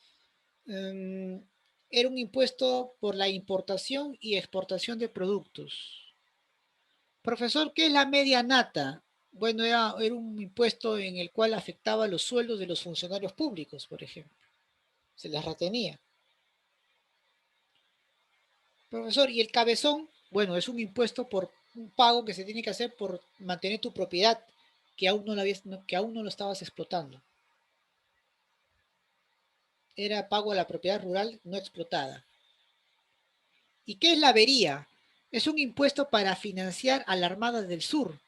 era un impuesto por la importación y exportación de productos. Profesor, ¿qué es la media nata? Bueno, era un impuesto en el cual afectaba los sueldos de los funcionarios públicos, por ejemplo. Se les retenía. Profesor, ¿y el cabezón? Bueno, es un impuesto por un pago que se tiene que hacer por mantener tu propiedad, que aún no, que aún no lo estabas explotando. Era pago a la propiedad rural no explotada. ¿Y qué es la avería? Es un impuesto para financiar a la Armada del Sur,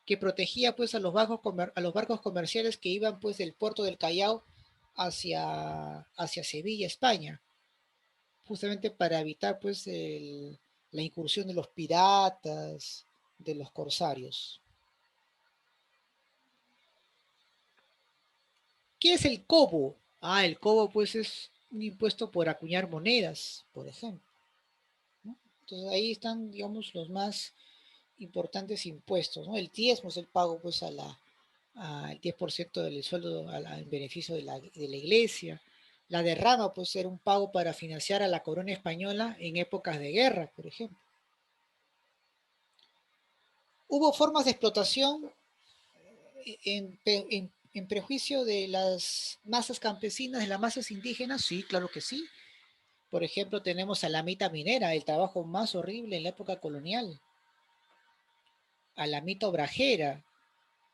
que protegía pues a los barcos comerciales que iban pues del puerto del Callao hacia Sevilla, España, justamente para evitar pues la incursión de los piratas, de los corsarios. ¿Qué es el cobo? Ah, el cobo pues es un impuesto por acuñar monedas, por ejemplo, ¿no? Entonces ahí están, digamos, los más importantes impuestos, ¿no? El diezmo es el pago pues al 10% del sueldo en beneficio de la iglesia. La derrama pues era un pago para financiar a la corona española en épocas de guerra, por ejemplo. Hubo formas de explotación en prejuicio de las masas campesinas, de las masas indígenas, sí, claro que sí. Por ejemplo, tenemos a la mita minera, el trabajo más horrible en la época colonial. A la mita obrajera,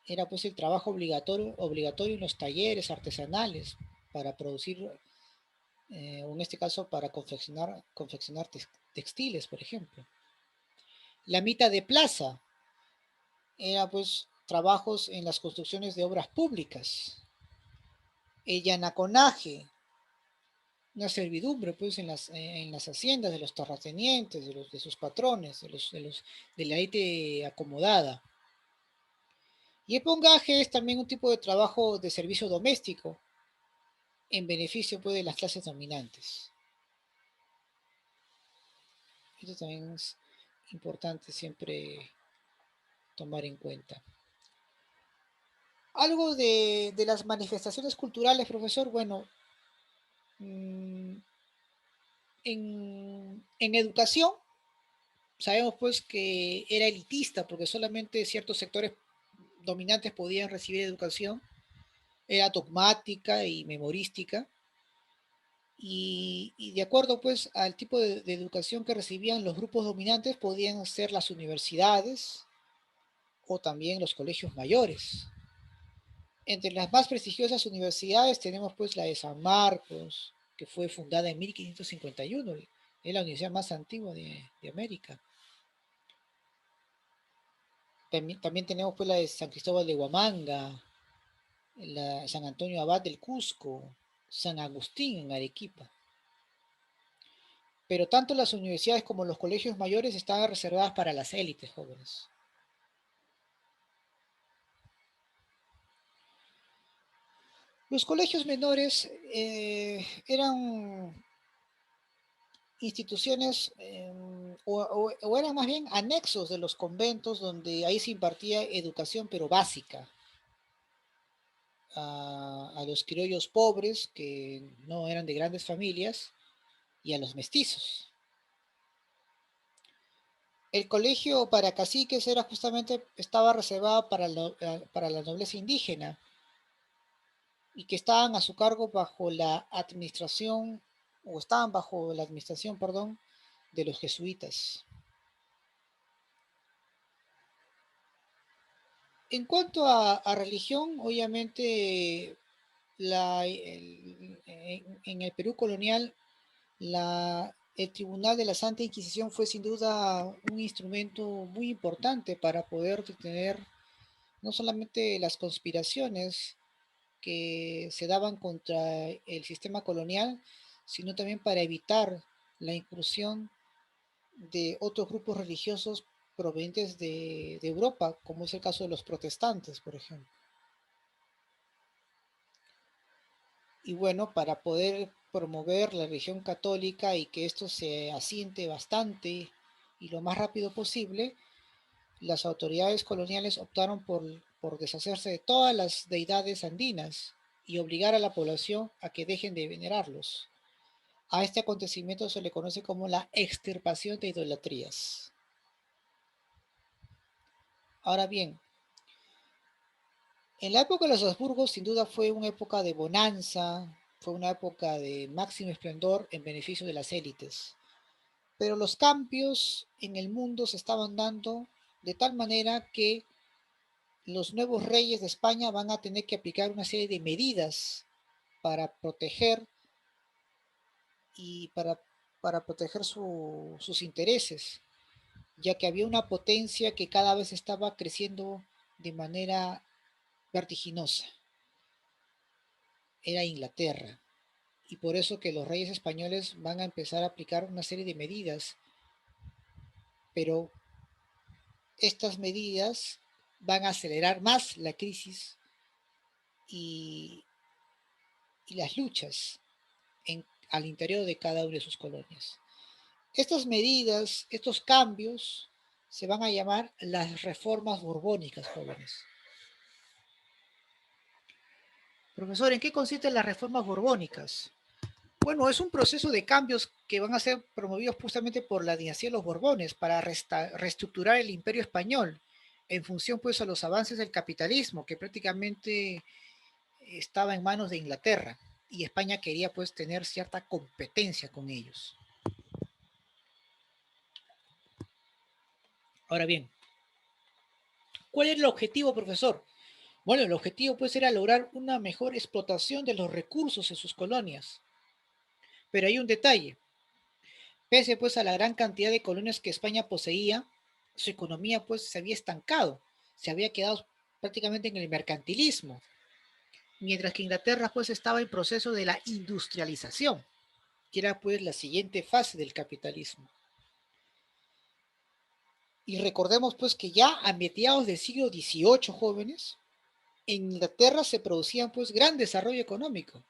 era pues el trabajo obligatorio en los talleres artesanales para producir, o en este caso para confeccionar textiles, por ejemplo. La mita de plaza era pues trabajos en las construcciones de obras públicas. El yanaconaje, una servidumbre pues en las haciendas de los terratenientes, de sus patrones, de la élite acomodada. Y el pongaje es también un tipo de trabajo de servicio doméstico en beneficio pues, de las clases dominantes. Esto también es importante siempre tomar en cuenta. Algo de las manifestaciones culturales, profesor, bueno, en educación sabemos pues que era elitista porque solamente ciertos sectores dominantes podían recibir educación, era dogmática y memorística, y de acuerdo pues al tipo de educación que recibían los grupos dominantes podían ser las universidades o también los colegios mayores. Entre las más prestigiosas universidades tenemos pues la de San Marcos, que fue fundada en 1551, es la universidad más antigua de América. También tenemos pues la de San Cristóbal de Huamanga, la San Antonio Abad del Cusco, San Agustín en Arequipa. Pero tanto las universidades como los colegios mayores estaban reservadas para las élites jóvenes. Los colegios menores eran instituciones o eran más bien anexos de los conventos donde ahí se impartía educación pero básica a los criollos pobres que no eran de grandes familias y a los mestizos. El colegio para caciques era justamente, estaba reservado para la nobleza indígena y que estaban a su cargo bajo la administración, o estaban bajo la administración, perdón, de los jesuitas. En cuanto a religión, obviamente en el Perú colonial, el Tribunal de la Santa Inquisición fue sin duda un instrumento muy importante para poder detener no solamente las conspiraciones que se daban contra el sistema colonial, sino también para evitar la incursión de otros grupos religiosos provenientes de Europa, como es el caso de los protestantes, por ejemplo. Y bueno, para poder promover la religión católica y que esto se asiente bastante y lo más rápido posible, las autoridades coloniales optaron por deshacerse de todas las deidades andinas y obligar a la población a que dejen de venerarlos. A este acontecimiento se le conoce como la extirpación de idolatrías. Ahora bien, en la época de los Habsburgos sin duda fue una época de bonanza, fue una época de máximo esplendor en beneficio de las élites. pero los cambios en el mundo se estaban dando de tal manera que los nuevos reyes de España van a tener que aplicar una serie de medidas para proteger y para proteger sus intereses, ya que había una potencia que cada vez estaba creciendo de manera vertiginosa. Era Inglaterra. Y por eso que los reyes españoles van a empezar a aplicar una serie de medidas, pero estas medidas van a acelerar más la crisis y, y las luchas al interior de cada una de sus colonias. Estas medidas, estos cambios, se van a llamar las reformas borbónicas, jóvenes. Profesor, ¿en qué consisten las reformas borbónicas? Bueno, es un proceso de cambios que van a ser promovidos justamente por la dinastía de los Borbones para reestructurar el imperio español en función pues a los avances del capitalismo que prácticamente estaba en manos de Inglaterra y España quería pues tener cierta competencia con ellos. Ahora bien, ¿cuál era el objetivo, profesor? Bueno, el objetivo pues era lograr una mejor explotación de los recursos en sus colonias. Pero hay un detalle. Pese pues a la gran cantidad de colonias que España poseía, su economía pues se había estancado, se había quedado prácticamente en el mercantilismo, mientras que Inglaterra pues estaba en proceso de la industrialización, que era pues la siguiente fase del capitalismo. Y recordemos pues que ya a mediados del siglo XVIII, jóvenes, en Inglaterra se producía pues gran desarrollo económico.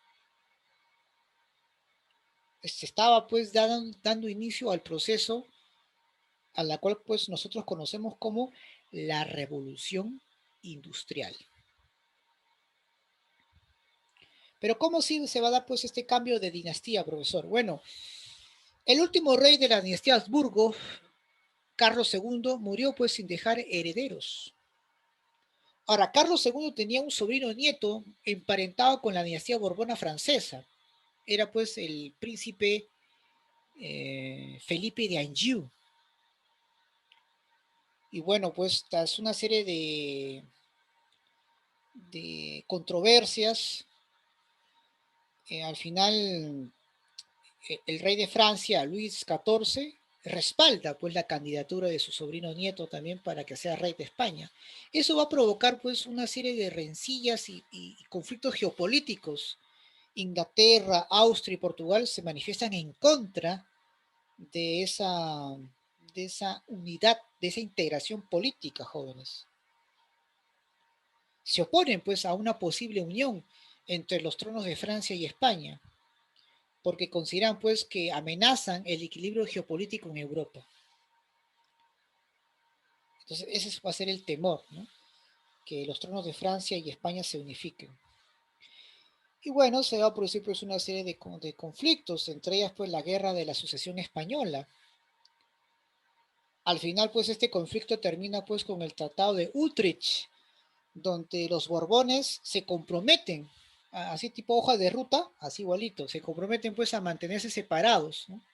Se estaba pues dando inicio al proceso a la cual pues nosotros conocemos como la revolución industrial. Pero ¿cómo se va a dar pues este cambio de dinastía, profesor? Bueno, el último rey de la dinastía Habsburgo, Carlos II, murió pues sin dejar herederos. Ahora, Carlos II tenía un sobrino nieto emparentado con la dinastía Borbona francesa. Era pues el príncipe Felipe de Anjou. Y bueno, pues tras una serie de controversias, al final el rey de Francia, Luis XIV, respalda pues la candidatura de su sobrino nieto también para que sea rey de España. Eso va a provocar pues una serie de rencillas y conflictos geopolíticos. Inglaterra, Austria y Portugal se manifiestan en contra de esa unidad, de esa integración política, jóvenes. Se oponen pues a una posible unión entre los tronos de Francia y España, porque consideran pues que amenazan el equilibrio geopolítico en Europa. Entonces ese va a ser el temor, ¿no? Que los tronos de Francia y España se unifiquen. Y bueno, se va a producir pues una serie de conflictos, entre ellas pues la guerra de la sucesión española. Al final pues este conflicto termina pues con el Tratado de Utrecht, donde los Borbones se comprometen, así tipo hoja de ruta, así igualito, se comprometen pues a mantenerse separados, ¿no?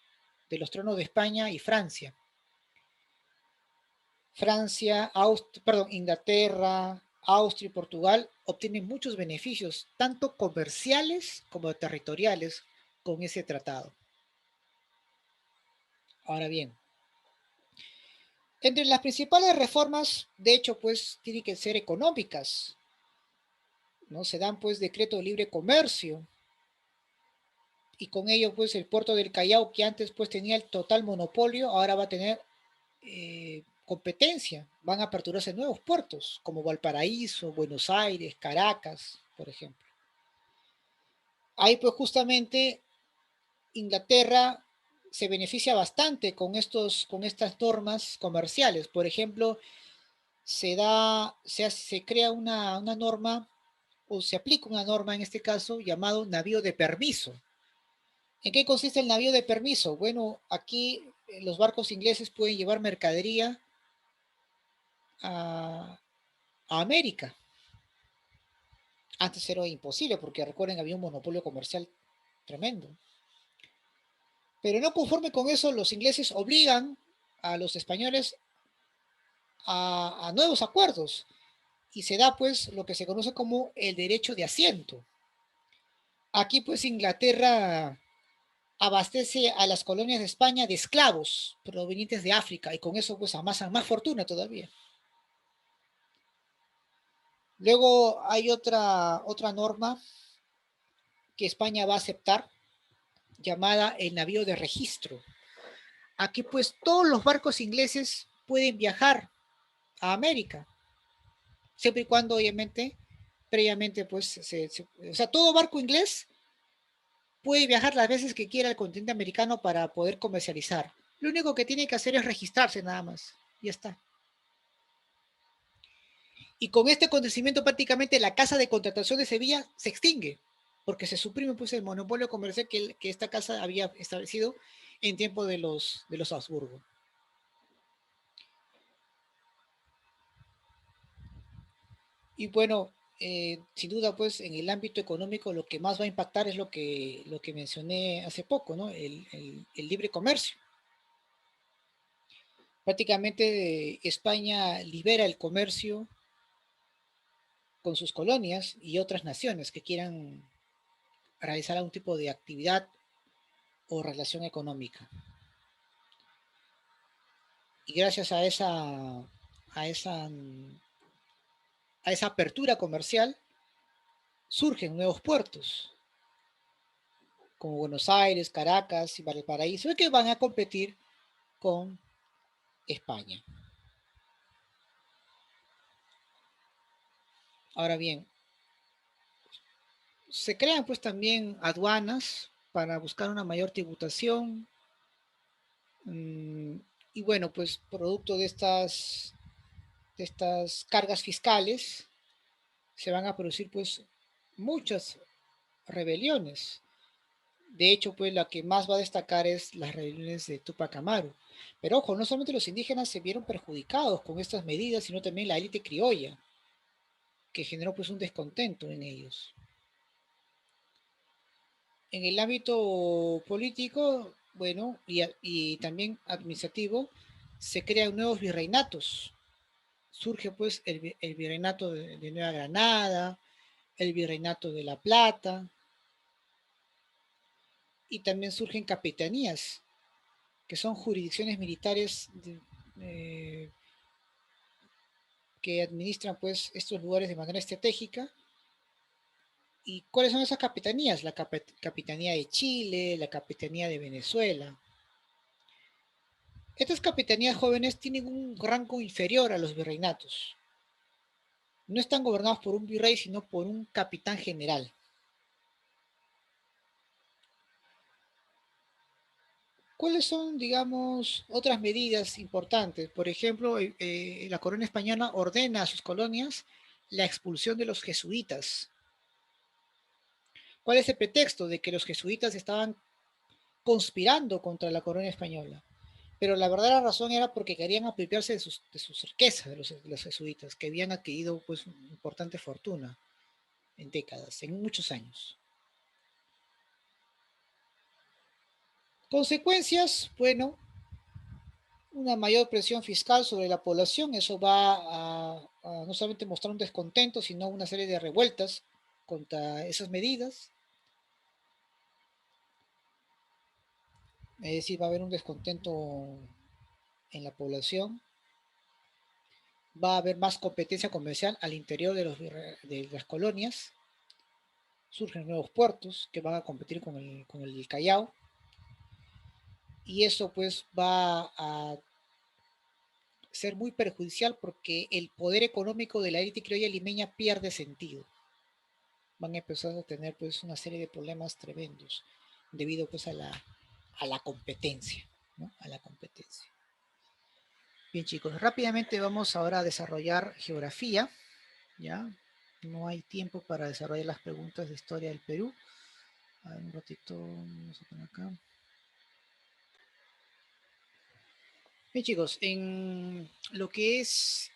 De los tronos de España y Francia. Francia, Inglaterra, Austria y Portugal obtienen muchos beneficios, tanto comerciales como territoriales, con ese tratado. Ahora bien, entre las principales reformas, de hecho, pues tienen que ser económicas, ¿no? Se dan pues decreto de libre comercio y con ello pues el puerto del Callao, que antes pues tenía el total monopolio, ahora va a tener competencia. Van a aperturarse nuevos puertos como Valparaíso, Buenos Aires, Caracas, por ejemplo. Ahí pues justamente Inglaterra se beneficia bastante con estas normas comerciales. Por ejemplo, se crea una norma o se aplica una norma en este caso llamado navío de permiso. ¿En qué consiste el navío de permiso? Bueno, aquí los barcos ingleses pueden llevar mercadería a América. Antes era imposible porque recuerden había un monopolio comercial tremendo. Pero no conforme con eso, los ingleses obligan a los españoles a nuevos acuerdos y se da pues lo que se conoce como el derecho de asiento. Aquí pues Inglaterra abastece a las colonias de España de esclavos provenientes de África y con eso pues amasan más fortuna todavía. Luego hay otra norma que España va a aceptar llamada el navío de registro. Aquí pues todos los barcos ingleses pueden viajar a América, siempre y cuando obviamente previamente pues o sea, todo barco inglés puede viajar las veces que quiera al continente americano para poder comercializar. Lo único que tiene que hacer es registrarse nada más. Ya está. Y con este acontecimiento prácticamente la casa de contratación de Sevilla se extingue, porque se suprime pues el monopolio comercial que esta casa había establecido en tiempo de los Habsburgo. Y bueno, sin duda pues en el ámbito económico lo que más va a impactar es lo que mencioné hace poco, ¿no? El libre comercio. Prácticamente España libera el comercio con sus colonias y otras naciones que quieran realizar algún tipo de actividad o relación económica. Y gracias a esa, a esa apertura comercial surgen nuevos puertos, como Buenos Aires, Caracas y Valparaíso, que van a competir con España. Ahora bien, se crean pues también aduanas para buscar una mayor tributación. Y bueno, pues producto de estas cargas fiscales se van a producir pues muchas rebeliones. De hecho, pues la que más va a destacar es las rebeliones de Tupac Amaru. Pero ojo, no solamente los indígenas se vieron perjudicados con estas medidas, sino también la élite criolla, que generó pues un descontento en ellos. En el ámbito político, bueno, y también administrativo, se crean nuevos virreinatos. Surge pues el virreinato de Nueva Granada, el virreinato de La Plata, y también surgen capitanías, que son jurisdicciones militares eh, que administran pues estos lugares de manera estratégica. ¿Y cuáles son esas capitanías? La Capitanía de Chile, la Capitanía de Venezuela. Estas capitanías jóvenes tienen un rango inferior a los virreinatos. No están gobernados por un virrey, sino por un capitán general. ¿Cuáles son, digamos, otras medidas importantes? Por ejemplo, la corona española ordena a sus colonias la expulsión de los jesuitas. ¿Cuál es el pretexto? De que los jesuitas estaban conspirando contra la corona española. Pero la verdadera razón era porque querían apropiarse de sus riquezas de los jesuitas, que habían adquirido pues una importante fortuna en décadas, en muchos años. Consecuencias, bueno, una mayor presión fiscal sobre la población, eso va a no solamente mostrar un descontento, sino una serie de revueltas contra esas medidas. Es decir, va a haber un descontento en la población, va a haber más competencia comercial al interior de las colonias, surgen nuevos puertos que van a competir con el Callao, y eso pues va a ser muy perjudicial porque el poder económico de la élite criolla limeña pierde sentido. Van a empezar a tener pues una serie de problemas tremendos debido pues a la competencia, ¿no? A la competencia. Bien chicos, rápidamente vamos ahora a desarrollar geografía, ¿ya? No hay tiempo para desarrollar las preguntas de historia del Perú. A ver, un ratito, vamos a poner acá. Bien chicos, en lo que es,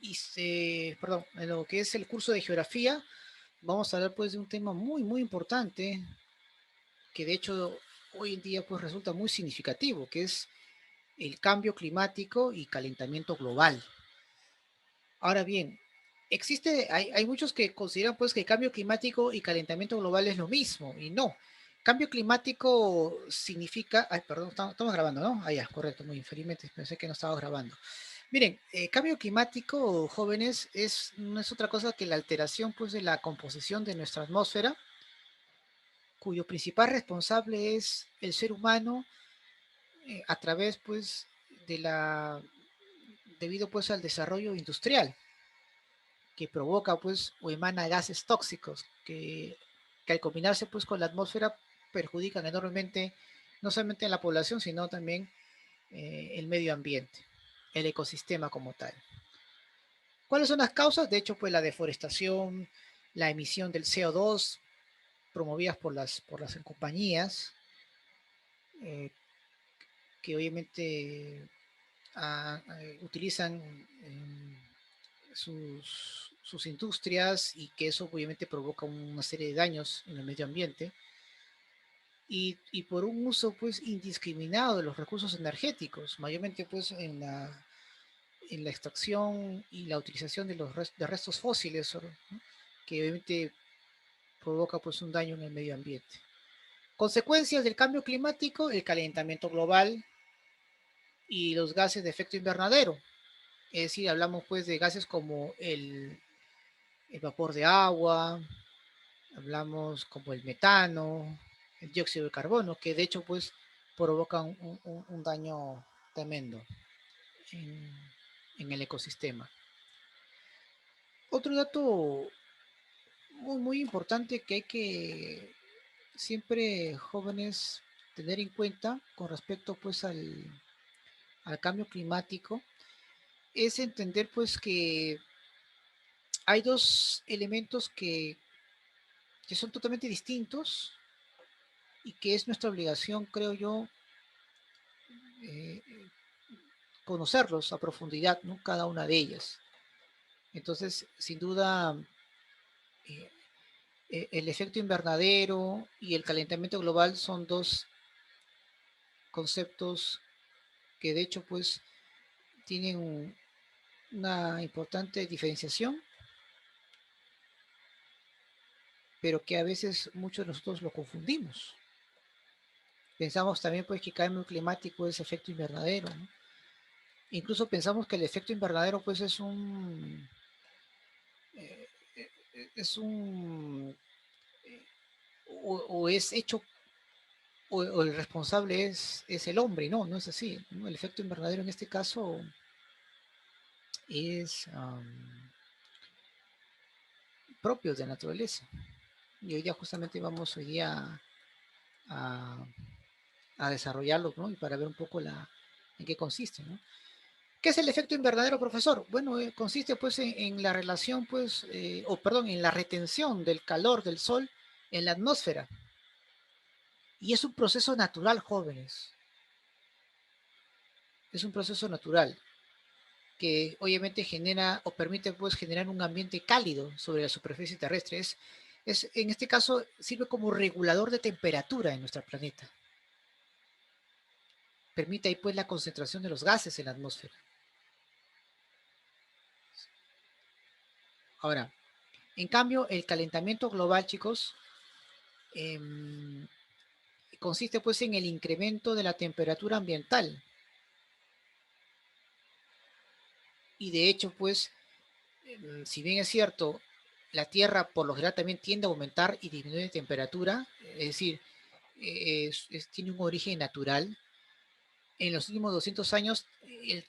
perdón, en lo que es el curso de geografía, vamos a hablar pues de un tema muy importante, que de hecho hoy en día pues resulta muy significativo, que es el cambio climático y calentamiento global. Ahora bien, hay muchos que consideran pues que cambio climático y calentamiento global es lo mismo, y no. Cambio climático significa, ay, perdón, estamos grabando, ¿no? Ah, ya, correcto, muy infelizmente pensé que no estaba grabando. Miren, cambio climático, jóvenes, no es otra cosa que la alteración pues de la composición de nuestra atmósfera, cuyo principal responsable es el ser humano, a través pues de la, debido pues al desarrollo industrial, que provoca pues o emana gases tóxicos que al combinarse pues con la atmósfera perjudican enormemente no solamente a la población, sino también el medio ambiente, el ecosistema como tal. ¿Cuáles son las causas? De hecho, pues la deforestación, la emisión del CO2 promovidas por las compañías, eh, que obviamente utilizan sus industrias, y que eso obviamente provoca una serie de daños en el medio ambiente, y por un uso pues indiscriminado de los recursos energéticos, mayormente pues en la extracción y la utilización de restos fósiles, ¿no? Que obviamente provoca pues un daño en el medio ambiente. Consecuencias del cambio climático: el calentamiento global y los gases de efecto invernadero. Es decir, hablamos pues de gases como el vapor de agua, hablamos como el metano, el dióxido de carbono, que de hecho pues provocan un daño tremendo en, en el ecosistema. Otro dato muy importante que hay que siempre, jóvenes, tener en cuenta con respecto pues al cambio climático es entender pues que hay dos elementos que son totalmente distintos, y que es nuestra obligación, creo yo, eh, conocerlos a profundidad, ¿no? Cada una de ellas. Entonces, sin duda, eh, el efecto invernadero y el calentamiento global son dos conceptos que de hecho pues tienen una importante diferenciación, pero que a veces muchos de nosotros lo confundimos. Pensamos también pues que cambio climático es efecto invernadero, ¿no? Incluso pensamos que el efecto invernadero pues eh, es un o es hecho, o el responsable es el hombre. No, no es así, ¿no? El efecto invernadero en este caso es propio de la naturaleza. Y hoy día justamente vamos hoy día a, a desarrollarlo, ¿no? Y para ver un poco en qué consiste, ¿no? ¿Qué es el efecto invernadero, profesor? Bueno, consiste pues en la relación, pues, o perdón, en la retención del calor del sol en la atmósfera. Y es un proceso natural, jóvenes. Es un proceso natural que obviamente genera o permite pues generar un ambiente cálido sobre la superficie terrestre. En este caso sirve como regulador de temperatura en nuestro planeta. Permite ahí pues la concentración de los gases en la atmósfera. Ahora, en cambio, el calentamiento global, chicos, em, consiste pues en el incremento de la temperatura ambiental. Y de hecho, pues, si bien es cierto, la Tierra por lo general también tiende a aumentar y disminuir de temperatura, es decir, tiene un origen natural. En los últimos 200 años,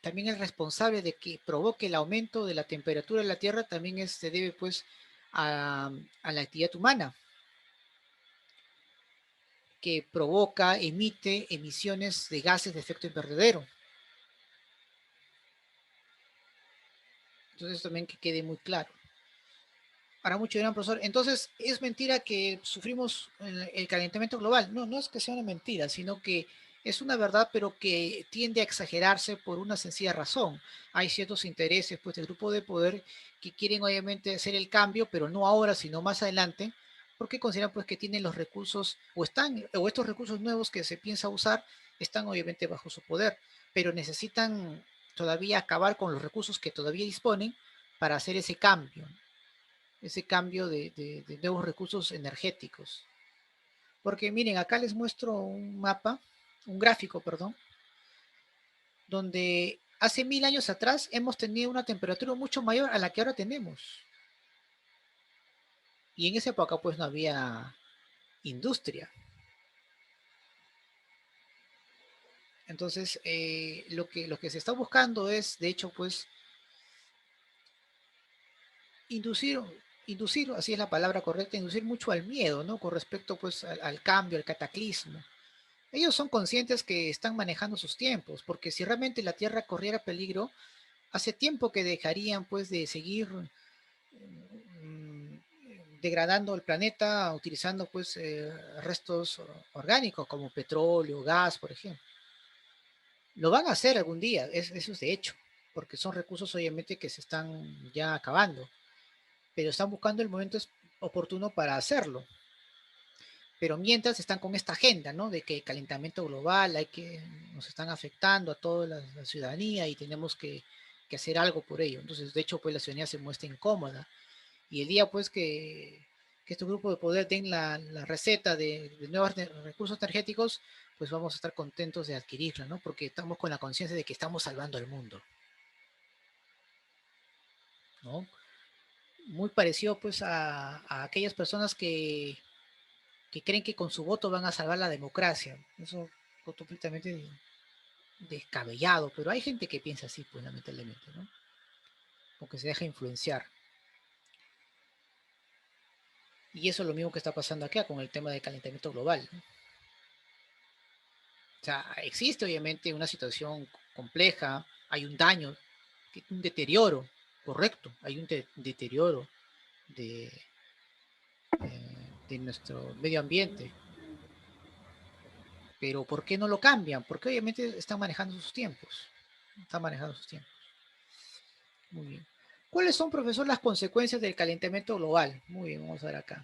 también el responsable de que provoque el aumento de la temperatura de la Tierra también se debe pues a la actividad humana, que provoca, emite emisiones de gases de efecto invernadero. Entonces también que quede muy claro. Para muchos dirán, profesor, entonces es mentira que sufrimos el calentamiento global. No, no es que sea una mentira, sino que es una verdad, pero que tiende a exagerarse por una sencilla razón. Hay ciertos intereses pues del grupo de poder que quieren obviamente hacer el cambio, pero no ahora, sino más adelante, porque consideran pues que tienen los recursos o estos recursos nuevos que se piensa usar están obviamente bajo su poder, pero necesitan todavía acabar con los recursos que todavía disponen para hacer ese cambio de nuevos recursos energéticos. Porque miren, acá les muestro un mapa, un gráfico, perdón, donde hace 1000 años atrás hemos tenido una temperatura mucho mayor a la que ahora tenemos. Y en esa época pues no había industria. Entonces, lo que se está buscando es, de hecho, pues, inducir, inducir, así es la palabra correcta, inducir mucho al miedo, ¿no? Con respecto, pues, al cambio, al cataclismo. Ellos son conscientes que están manejando sus tiempos, porque si realmente la Tierra corriera peligro, hace tiempo que dejarían, pues, de seguir mm, degradando el planeta utilizando, pues, restos orgánicos como petróleo, gas, por ejemplo. Lo van a hacer algún día, eso es de hecho, porque son recursos obviamente que se están ya acabando, pero están buscando el momento oportuno para hacerlo. Pero mientras están con esta agenda, ¿no? De que el calentamiento global nos están afectando a toda la ciudadanía y tenemos que hacer algo por ello. Entonces, de hecho, pues la ciudadanía se muestra incómoda. Y el día, pues, que este grupo de poder den la receta de nuevos recursos energéticos, pues vamos a estar contentos de adquirirla, ¿no? Porque estamos con la conciencia de que estamos salvando al mundo, ¿no? Muy parecido, pues, a aquellas personas que creen que con su voto van a salvar la democracia. Eso es completamente descabellado, pero hay gente que piensa así, pues, lamentablemente, ¿no? O que se deja influenciar. Y eso es lo mismo que está pasando acá con el tema del calentamiento global, ¿no? O sea, existe obviamente una situación compleja, hay un daño, un deterioro, correcto, hay un deterioro de, de nuestro medio ambiente, pero ¿por qué no lo cambian? Porque obviamente están manejando sus tiempos, están manejando sus tiempos. Muy bien. ¿Cuáles son, profesor, las consecuencias del calentamiento global? Muy bien, vamos a ver acá.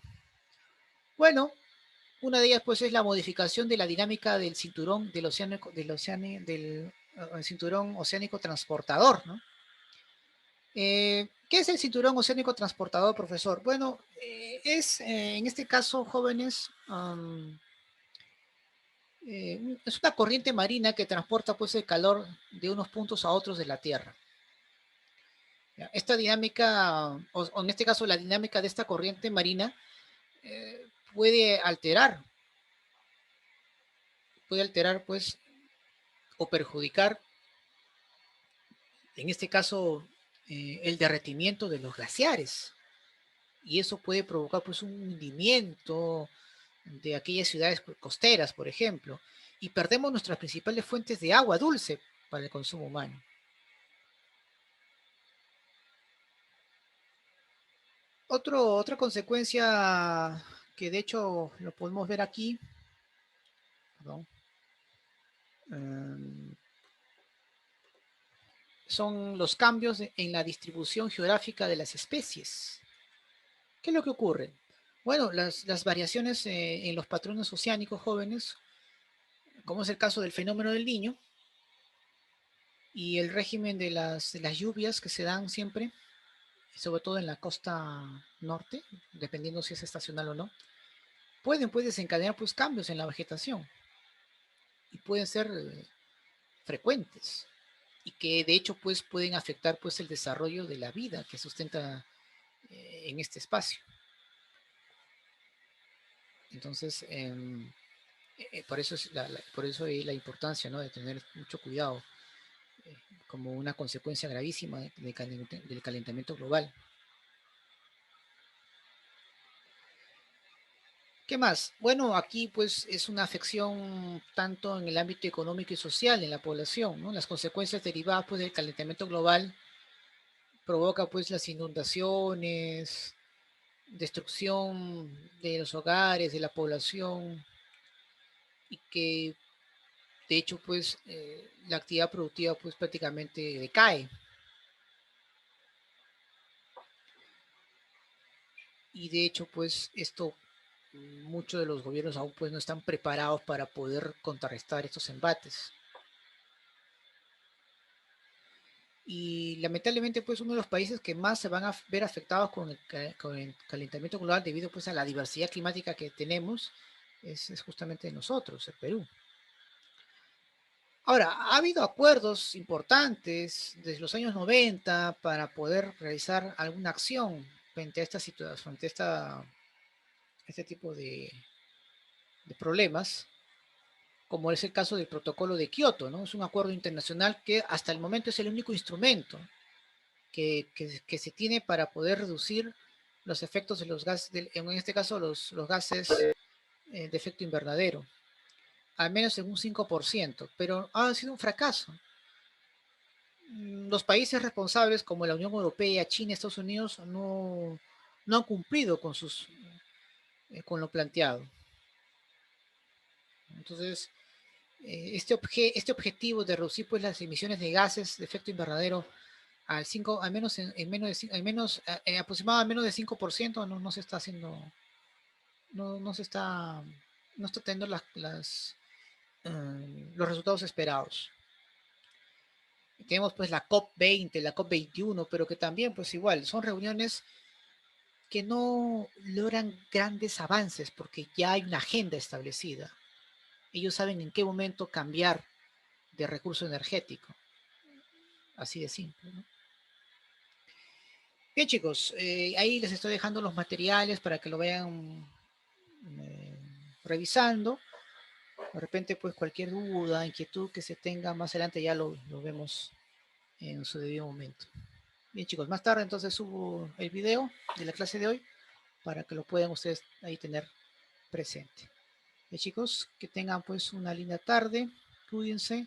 Bueno, una de ellas pues es la modificación de la dinámica del cinturón del cinturón oceánico transportador, ¿no? ¿Qué es el cinturón oceánico transportador, profesor? Bueno, en este caso, jóvenes, es una corriente marina que transporta pues el calor de unos puntos a otros de la Tierra. Esta dinámica, o en este caso la dinámica de esta corriente marina, eh, puede alterar pues o perjudicar, en este caso, el derretimiento de los glaciares. Y eso puede provocar pues un hundimiento de aquellas ciudades costeras, por ejemplo, y perdemos nuestras principales fuentes de agua dulce para el consumo humano. Otra consecuencia que de hecho lo podemos ver aquí, perdón, um, son los cambios en la distribución geográfica de las especies. ¿Qué es lo que ocurre? Bueno, las variaciones en los patrones oceánicos jóvenes, como es el caso del fenómeno del niño, y el régimen de las lluvias que se dan siempre, sobre todo en la costa norte, dependiendo si es estacional o no, pueden desencadenar pues cambios en la vegetación y pueden ser frecuentes y que de hecho pues pueden afectar pues el desarrollo de la vida que sustenta en este espacio. Entonces, por eso es la importancia, ¿no? De tener mucho cuidado eh, como una consecuencia gravísima del calentamiento global. ¿Qué más? Bueno, aquí pues es una afección tanto en el ámbito económico y social en la población, ¿no? Las consecuencias derivadas pues del calentamiento global provoca pues las inundaciones, destrucción de los hogares, de la población y que de hecho pues la actividad productiva pues prácticamente decae y de hecho pues esto muchos de los gobiernos aún pues no están preparados para poder contrarrestar estos embates. Y lamentablemente pues uno de los países que más se van a ver afectados con el calentamiento global debido pues a la diversidad climática que tenemos es justamente nosotros, el Perú. Ahora, ha habido acuerdos importantes desde los años 90 para poder realizar alguna acción frente a esta situación, frente a este tipo de problemas, como es el caso del protocolo de Kioto, ¿no? Es un acuerdo internacional que hasta el momento es el único instrumento que se tiene para poder reducir los efectos de los gases, en este caso los gases de efecto invernadero, al menos en un 5%, pero ha sido un fracaso. Los países responsables como la Unión Europea, China, Estados Unidos no han cumplido con lo planteado. Entonces, este objetivo de reducir pues, las emisiones de gases de efecto invernadero al menos en menos de, al menos, aproximadamente al menos de 5% no se está haciendo, no se está, no está teniendo los resultados esperados. Tenemos pues la COP20, la COP21, pero que también pues igual son reuniones que no logran grandes avances porque ya hay una agenda establecida. Ellos saben en qué momento cambiar de recurso energético. Así de simple, ¿no? Bien, chicos, ahí les estoy dejando los materiales para que lo vayan eh, revisando. De repente, pues cualquier duda, inquietud que se tenga más adelante ya lo vemos en su debido momento. Bien, chicos, más tarde entonces subo el video de la clase de hoy para que lo puedan ustedes ahí tener presente. Chicos, que tengan pues una linda tarde, cuídense